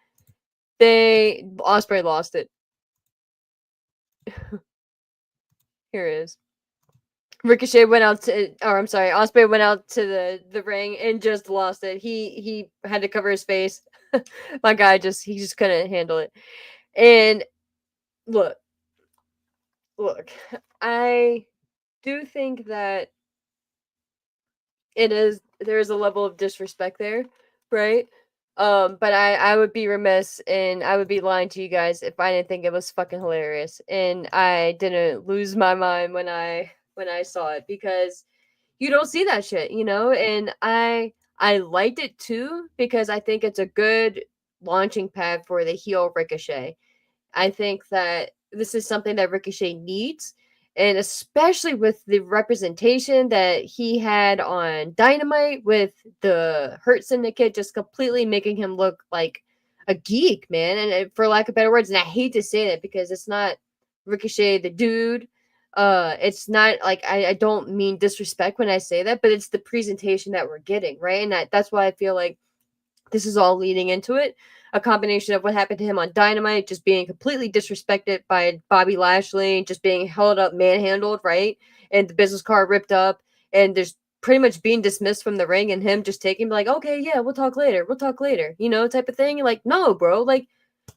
Ospreay lost it. Here it is. Ricochet went out to, or I'm sorry, Ospreay went out to the ring and just lost it. He had to cover his face. My guy he just couldn't handle it. And look, I do think that there's a level of disrespect there, right? But I would be remiss and I would be lying to you guys if I didn't think it was fucking hilarious and I didn't lose my mind when I saw it because you don't see that shit, and I liked it too because I think it's a good launching pad for the heel Ricochet. I think that this is something that Ricochet needs, and especially with the representation that he had on Dynamite with the Hurt Syndicate just completely making him look like a geek, man, and for lack of better words, and I hate to say that because it's not Ricochet the dude, It's not like I don't mean disrespect when I say that, but it's the presentation that we're getting, right? And that's why I feel like this is all leading into it. A combination of what happened to him on Dynamite, just being completely disrespected by Bobby Lashley, just being held up, manhandled, right? And the business card ripped up, and there's pretty much being dismissed from the ring, and him just taking, like, okay, yeah, we'll talk later, type of thing. Like, no, bro, like,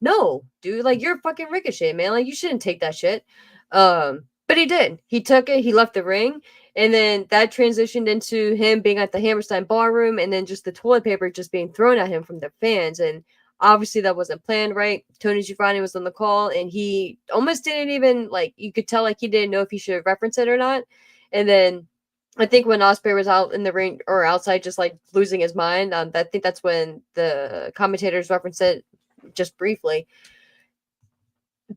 no, dude, like, you're fucking Ricochet, man. Like, you shouldn't take that shit. But he did. He took it, he left the ring, and then that transitioned into him being at the Hammerstein ballroom, and then just the toilet paper just being thrown at him from the fans. And obviously that wasn't planned, right? Tony Giovanni was on the call, and he almost didn't even, like, you could tell like he didn't know if he should reference it or not. And then I think when Ospreay was out in the ring or outside, just like losing his mind, I think that's when the commentators referenced it just briefly.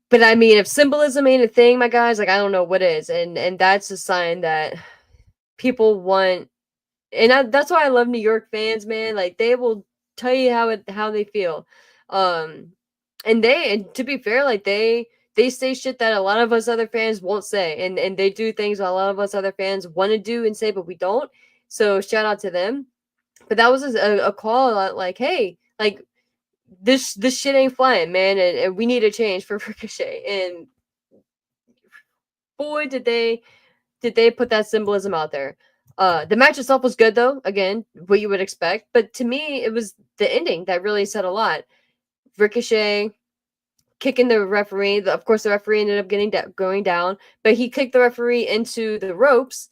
But I mean, if symbolism ain't a thing, my guys, like, I don't know what is, and that's a sign that people want. And that's why I love New York fans, man. Like, they will tell you how they feel, um, and to be fair, like, they say shit that a lot of us other fans won't say, and they do things that a lot of us other fans want to do and say, but we don't. So shout out to them. But that was a call like, hey, like, this shit ain't flying, man, and we need a change for Ricochet. And boy, did they put that symbolism out there. The match itself was good though. Again, what you would expect, but to me, it was the ending that really said a lot. Ricochet kicking the referee. Of course, the referee ended up going down, but he kicked the referee into the ropes,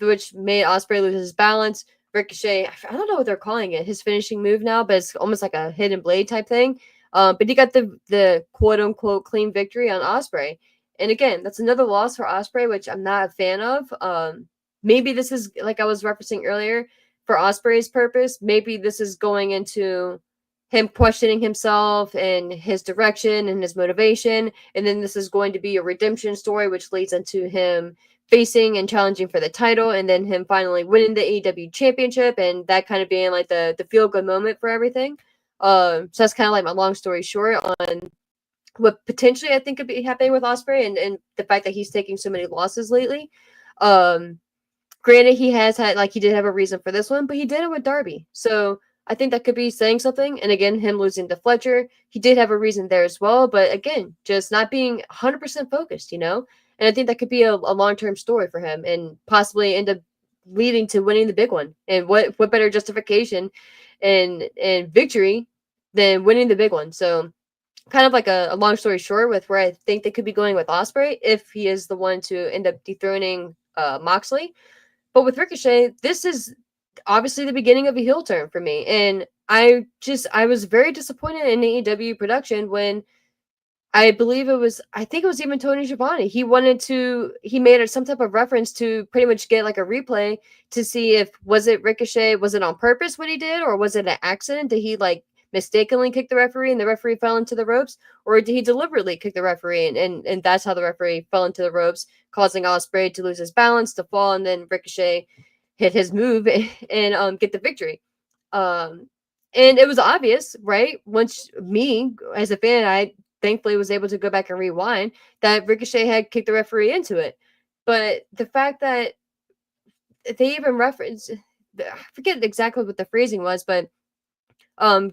which made Ospreay lose his balance. Ricochet, I don't know what they're calling it, his finishing move now, but it's almost like a hidden blade type thing. But he got the quote unquote clean victory on Ospreay. And again, that's another loss for Ospreay, which I'm not a fan of. Maybe this is, like I was referencing earlier, for Ospreay's purpose. Maybe this is going into him questioning himself and his direction and his motivation. And then this is going to be a redemption story, which leads into him facing and challenging for the title, and then him finally winning the AEW championship, and that kind of being like the feel good moment for everything. So that's kind of like my long story short on what potentially I think could be happening with Ospreay, and the fact that he's taking so many losses lately. Um, Granted, he has had, like, he did have a reason for this one, but he did it with Darby. So I think that could be saying something. And again, him losing to Fletcher, he did have a reason there as well. But again, just not being 100% focused, you know? And I think that could be a long term story for him and possibly end up leading to winning the big one. And what better justification and victory than winning the big one? So kind of like a long story short with where I think they could be going with Ospreay if he is the one to end up dethroning Moxley. But with Ricochet, this is obviously the beginning of a heel turn for me. And I was very disappointed in AEW production when I think it was even Tony Schiavone. He made some type of reference to pretty much get like a replay to see if was it Ricochet, was it on purpose what he did, or was it an accident? Did he like mistakenly kick the referee and the referee fell into the ropes, or did he deliberately kick the referee and that's how the referee fell into the ropes, causing Ospreay to lose his balance, to fall, and then Ricochet hit his move and get the victory. Um, and it was obvious, right? Once me as a fan, I thankfully was able to go back and rewind that Ricochet had kicked the referee into it. But the fact that they even referenced, I forget exactly what the phrasing was, but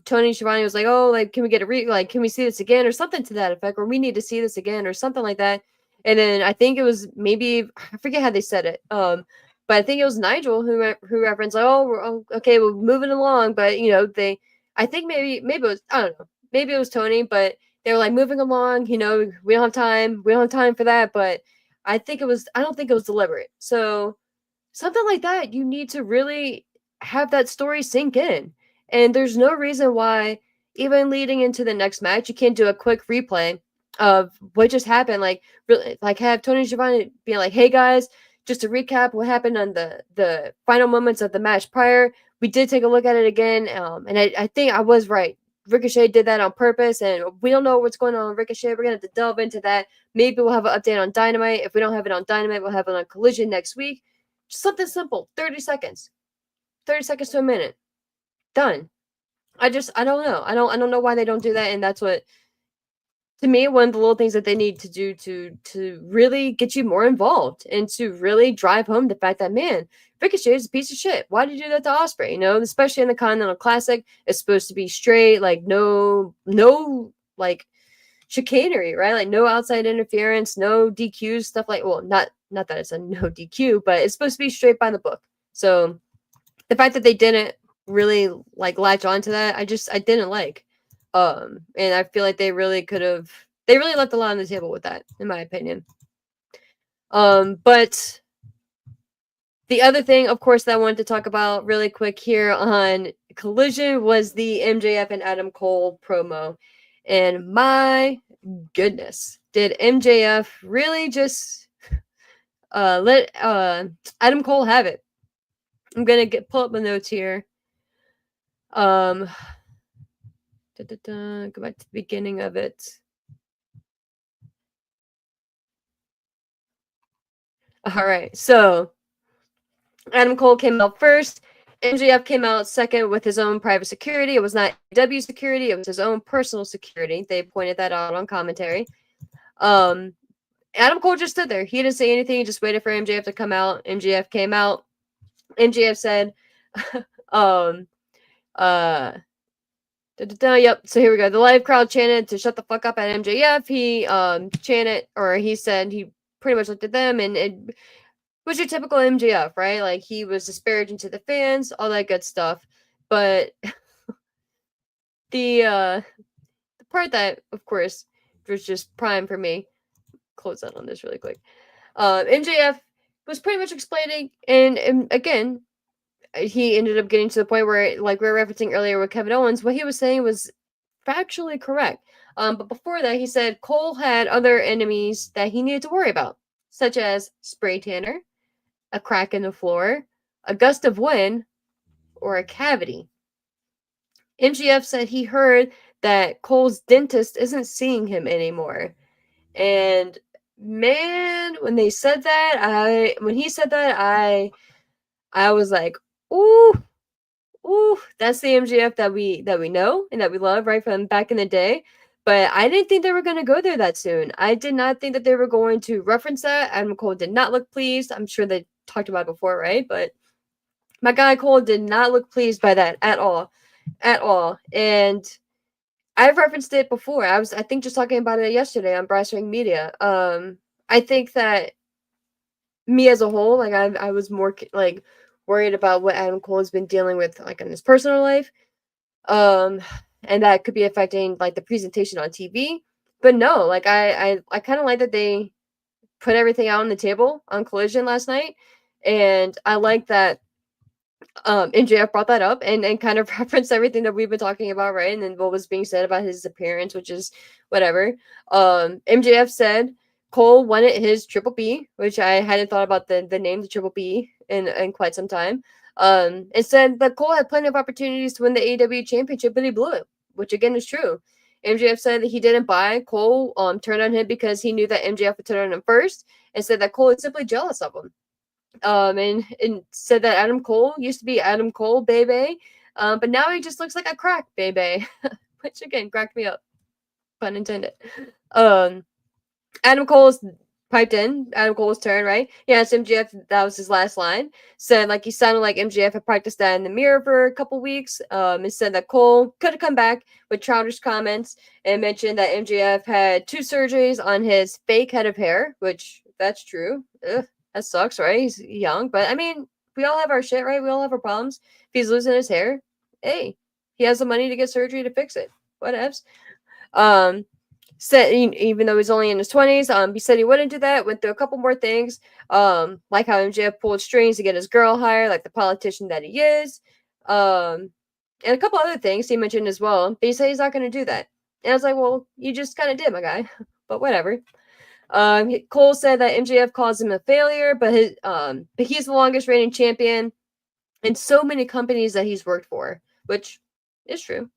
Tony Schiavone was like, "Oh, like, can we get can we see this again?" or something to that effect, or we need to see this again, or something like that. And then I think it was maybe I forget how they said it. But I think it was Nigel who referenced like, "Oh, okay, we're moving along," but I think maybe it was, I don't know, maybe it was Tony, but they were like moving along. We don't have time for that. But I don't think it was deliberate. So something like that, you need to really have that story sink in. And there's no reason why, even leading into the next match, you can't do a quick replay of what just happened. Like, really, like, have Tony Giovanni be like, "Hey guys, just to recap what happened on the final moments of the match prior. We did take a look at it again, and I think I was right. Ricochet did that on purpose, and we don't know what's going on with Ricochet. We're gonna have to delve into that. Maybe we'll have an update on Dynamite. If we don't have it on Dynamite, we'll have it on Collision next week. Just something simple, 30 seconds. 30 seconds to a minute. Done. I don't know. I don't know why they don't do that, and that's what to me, one of the little things that they need to do to really get you more involved and to really drive home the fact that, man, Ricochet is a piece of shit. Why did you do that to Osprey? You know, especially in the Continental Classic, it's supposed to be straight, like no like chicanery, right? Like no outside interference, no DQs, stuff like, well, not that it's a no DQ, but it's supposed to be straight by the book. So the fact that they didn't really like latch onto that, I didn't like. And I feel like they really left a lot on the table with that, in my opinion. But the other thing, of course, that I wanted to talk about really quick here on Collision was the MJF and Adam Cole promo. And my goodness, did MJF really just let Adam Cole have it? I'm gonna pull up the notes here. Go back to the beginning of it. All right, so Adam Cole came out first. MJF came out second with his own private security. It was not AEW security; it was his own personal security. They pointed that out on commentary. Adam Cole just stood there. He didn't say anything. He just waited for MJF to come out. MJF came out. MJF said, yep. So here we go. The live crowd chanted to shut the fuck up at MJF. He chanted, or he said, he pretty much looked at them, and it was your typical MJF, right? Like he was disparaging to the fans, all that good stuff. But the part that, of course, was just prime for me. Close out on this really quick. MJF was pretty much explaining, and again, he ended up getting to the point where, like we were referencing earlier with Kevin Owens, what he was saying was factually correct. But before that, he said Cole had other enemies that he needed to worry about, such as spray tanner, a crack in the floor, a gust of wind, or a cavity. MJF said he heard that Cole's dentist isn't seeing him anymore. And man, when he said that, I was like, ooh, that's the MJF that we know and that we love right from back in the day. But I didn't think they were going to go there that soon. I did not think that they were going to reference that. Adam Cole did not look pleased. I'm sure they talked about it before, right? But my guy Cole did not look pleased by that at all. And I've referenced it before. I think just talking about it yesterday on Brass Ring Media. I think that me as a whole, like I was more like worried about what Adam Cole has been dealing with, like in his personal life, and that could be affecting like the presentation on TV. But no, like I kind of like that they put everything out on the table on Collision last night, and I like that MJF brought that up and kind of referenced everything that we've been talking about, right? And then what was being said about his appearance, which is whatever. MJF said Cole wanted his Triple B, which I hadn't thought about the name the Triple B in quite some time. It said that Cole had plenty of opportunities to win the AEW championship, but he blew it, which again is true. MJF said that he didn't buy Cole turned on him because he knew that MJF would turn on him first, and said that Cole is simply jealous of him. And said that Adam Cole used to be Adam Cole, baby, but now he just looks like a crack, baby, which again cracked me up, pun intended. Adam Cole's piped in. Adam Cole's turn, right? Yeah, it's MJF. That was his last line. Said like he sounded like MJF had practiced that in the mirror for a couple weeks. And said that Cole could have come back with childish comments and mentioned that MJF had 2 surgeries on his fake head of hair, which that's true. Ugh, that sucks, right? He's young, but I mean, we all have our shit, right? We all have our problems. If he's losing his hair, hey, he has the money to get surgery to fix it. Whatevs. Said even though he's only in his 20s, he said he wouldn't do that. Went through a couple more things, like how MJF pulled strings to get his girl hired, like the politician that he is, and a couple other things he mentioned as well. But he said he's not going to do that, and I was like, well, you just kind of did, my guy, but whatever. Cole said that MJF calls him a failure, but he's the longest reigning champion in so many companies that he's worked for, which is true.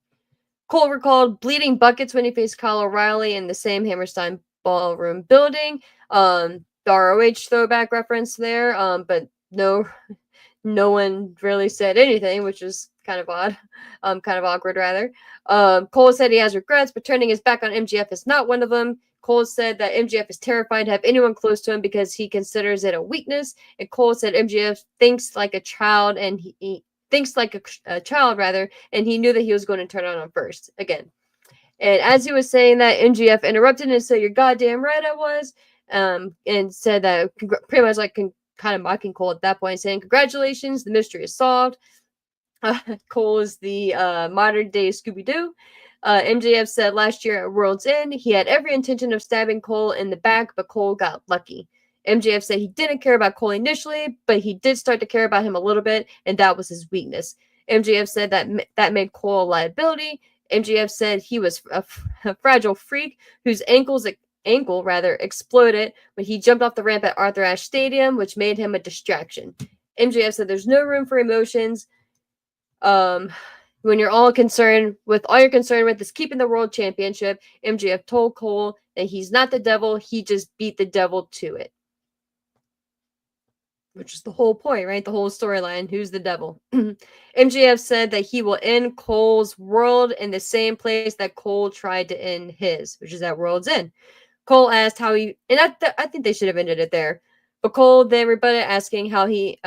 Cole recalled bleeding buckets when he faced Kyle O'Reilly in the same Hammerstein Ballroom building. The ROH throwback reference there, but no no one really said anything, which is kind of odd, kind of awkward rather. Cole said he has regrets, but turning his back on MJF is not one of them. Cole said that MJF is terrified to have anyone close to him because he considers it a weakness. And Cole said MJF thinks like a child, and he thinks like a child rather, and he knew that he was going to turn on him first again. And as he was saying that, MJF interrupted and said, "You're goddamn right, I was," and said that pretty much like kind of mocking Cole at that point, saying, "Congratulations, the mystery is solved." Cole is the modern day Scooby Doo. MJF said last year at World's End he had every intention of stabbing Cole in the back, but Cole got lucky. MJF said he didn't care about Cole initially, but he did start to care about him a little bit, and that was his weakness. MJF said that made Cole a liability. MJF said he was a fragile freak whose ankle rather exploded when he jumped off the ramp at Arthur Ashe Stadium, which made him a distraction. MJF said there's no room for emotions. When you're all concerned with is keeping the world championship. MJF told Cole that he's not the devil, he just beat the devil to it. Which is the whole point, right? The whole storyline. Who's the devil? MJF said that he will end Cole's world in the same place that Cole tried to end his, which is at World's End. Cole asked how he, and I think they should have ended it there. But Cole then rebutted, asking how he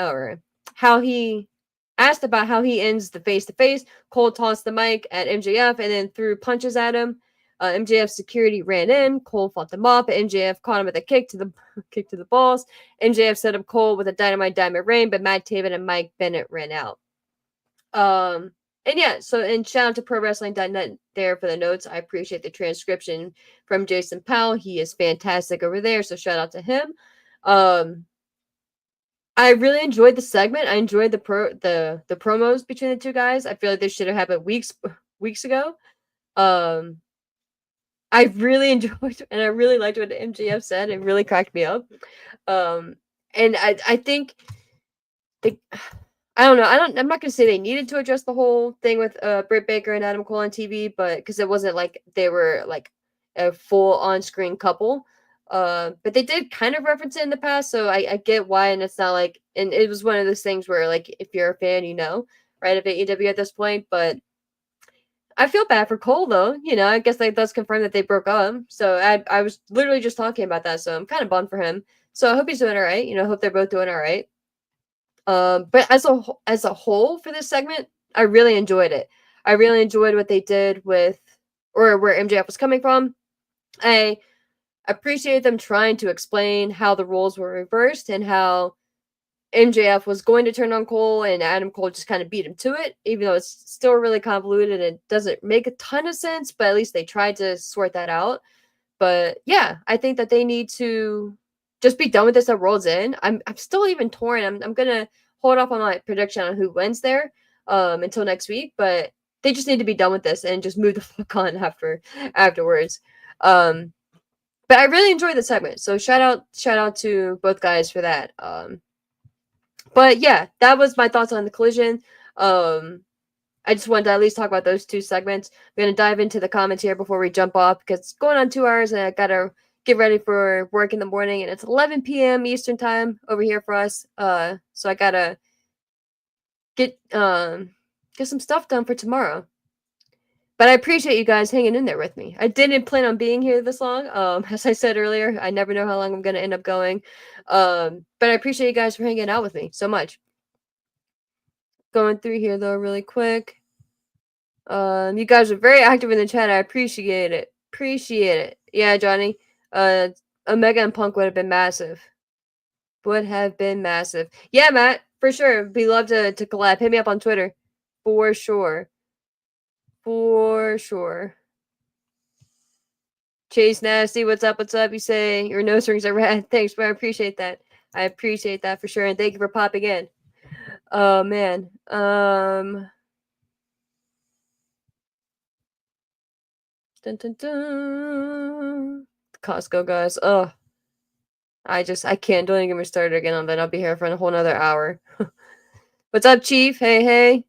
asked about how he ends the face-to-face. Cole tossed the mic at MJF and then threw punches at him. MJF's security ran in. Cole fought them off, but MJF caught him with a kick to the balls. MJF set up Cole with a Dynamite Diamond Rain, but Matt Taven and Mike Bennett ran out. And yeah, and shout out to ProWrestling.net there for the notes. I appreciate the transcription from Jason Powell. He is fantastic over there, so shout out to him. I really enjoyed the segment. I enjoyed the promos between the two guys. I feel like this should have happened weeks ago. I really enjoyed, and I really liked what MJF said. It really cracked me up. And I think I don't know. I'm not gonna say they needed to address the whole thing with Britt Baker and Adam Cole on TV, but because it wasn't like they were like a full on-screen couple. But they did kind of reference it in the past, so I get why, and it's not like, and it was one of those things where like if you're a fan, right, of AEW at this point. But I feel bad for Cole though. I guess that does confirm that they broke up. So I was literally just talking about that, so I'm kind of bummed for him. So I hope he's doing all right. I hope they're both doing all right. But as a whole for this segment, I really enjoyed it. I really enjoyed what they did with, or where MJF was coming from. I appreciate them trying to explain how the roles were reversed and how MJF was going to turn on Cole and Adam Cole just kind of beat him to it, even though it's still really convoluted and it doesn't make a ton of sense, but at least they tried to sort that out. But yeah, I think that they need to just be done with this at World's End. I'm still even torn. I'm gonna hold off on my prediction on who wins there until next week, but they just need to be done with this and just move the fuck on afterwards. But I really enjoyed the segment, so shout out to both guys for that. But yeah, that was my thoughts on the Collision. I just wanted to at least talk about those two segments. I'm going to dive into the comments here before we jump off because it's going on 2 hours and I got to get ready for work in the morning, and it's 11 p.m. Eastern time over here for us. So I got to get some stuff done for tomorrow. But I appreciate you guys hanging in there with me. I didn't plan on being here this long. As I said earlier, I never know how long I'm going to end up going. But I appreciate you guys for hanging out with me so much. Going through here, though, really quick. You guys are very active in the chat. I appreciate it. Yeah, Johnny. Omega and Punk would have been massive. Yeah, Matt, for sure. We'd love to collab. Hit me up on Twitter. For sure. Chase Nasty, what's up? You say your nose rings are red. Thanks, bro. I appreciate that. For sure. And thank you for popping in. Oh, man. Dun, dun, dun. Costco, guys. Oh, I can't. Don't even get me started again on that. I'll be here for a whole another hour. What's up, Chief? Hey.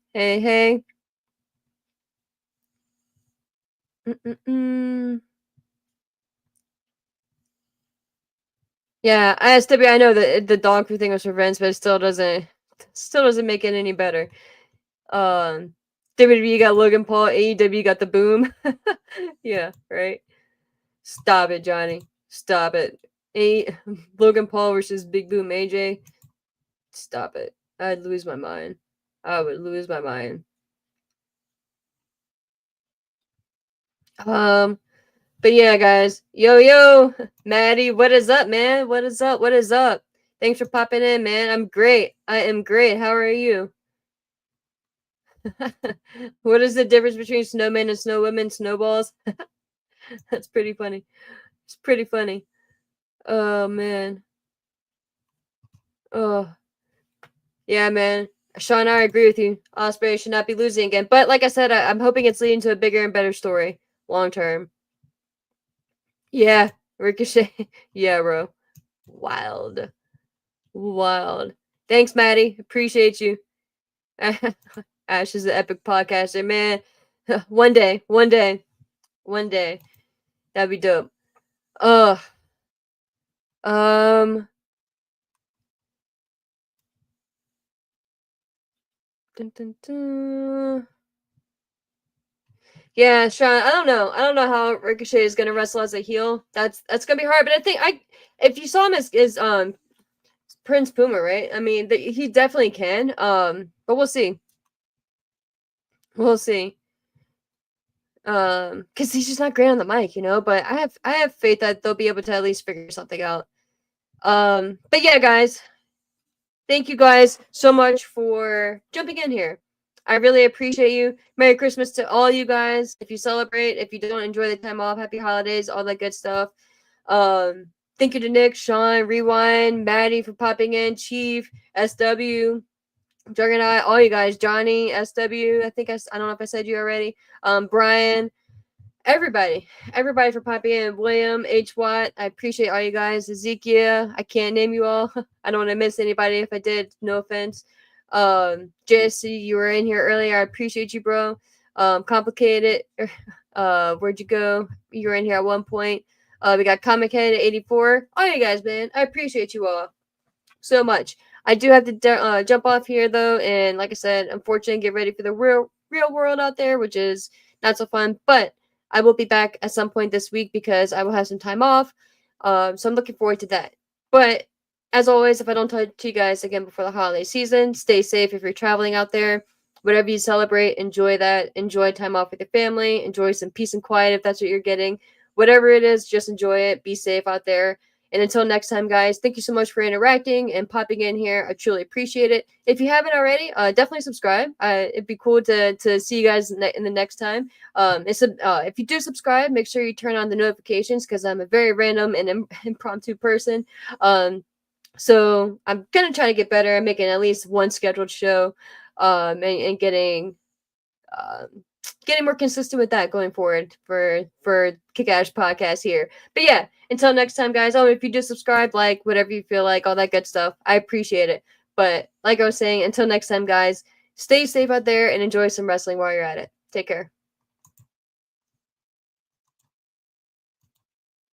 Yeah, I know that the dog food thing was for Vince, but it still doesn't Still doesn't make it any better. WWE got Logan Paul, AEW got the Boom. Yeah, right. Stop it, Johnny. Stop it. Logan Paul versus Big Boom AJ. Stop it. I'd lose my mind. I would lose my mind. But yeah, guys. Yo, Maddie, what is up, man? What is up? What is up? Thanks for popping in, man. I'm great. I am great. How are you? What is the difference between snowmen and snowwomen? Snowballs? That's pretty funny. It's pretty funny. Oh man. Oh yeah, man. Sean, I agree with you. Osprey should not be losing again. But like I said, I'm hoping it's leading to a bigger and better story long term. Yeah, Ricochet. Yeah, bro. Wild. Wild. Thanks, Maddie. Appreciate you. Ash is an epic podcaster, man. One day. That'd be dope. Ugh. Um. Dun, dun, dun. Yeah, Sean. I don't know. I don't know how Ricochet is gonna wrestle as a heel. That's gonna be hard. But I think if you saw him as Prince Puma, right? I mean, he definitely can. But we'll see. We'll see. Because he's just not great on the mic, you know. But I have faith that they'll be able to at least figure something out. But yeah, guys, thank you guys so much for jumping in here. I really appreciate you. Merry Christmas to all you guys. If you celebrate, if you don't enjoy the time off, happy holidays, all that good stuff. Thank you to Nick, Sean, Rewind, Maddie for popping in, Chief, SW, Juggernaut, all you guys, Johnny, SW. I don't know if I said you already. Brian, everybody for popping in. William, H. Watt, I appreciate all you guys. Ezekiel, I can't name you all. I don't want to miss anybody. If I did, no offense. JSC, you were in here earlier. I appreciate you, bro. Complicated. Where'd you go? You were in here at one point. We got Comic Head 84. All you guys, man. I appreciate you all so much. I do have to jump off here though, and like I said, unfortunately, get ready for the real world out there, which is not so fun. But I will be back at some point this week because I will have some time off. So I'm looking forward to that. But as always, if I don't talk to you guys again before the holiday season, stay safe if you're traveling out there. Whatever you celebrate, enjoy that. Enjoy time off with your family. Enjoy some peace and quiet if that's what you're getting. Whatever it is, just enjoy it. Be safe out there. And until next time, guys, thank you so much for interacting and popping in here. I truly appreciate it. If you haven't already, definitely subscribe. It'd be cool to see you guys in the next time. If you do subscribe, make sure you turn on the notifications because I'm a very random and impromptu person. So I'm going to try to get better at making at least one scheduled show and getting more consistent with that going forward for Kick-Ass Podcast here. But yeah, until next time, guys. If you do subscribe, like, whatever you feel like, all that good stuff, I appreciate it. But like I was saying, until next time, guys, stay safe out there and enjoy some wrestling while you're at it. Take care.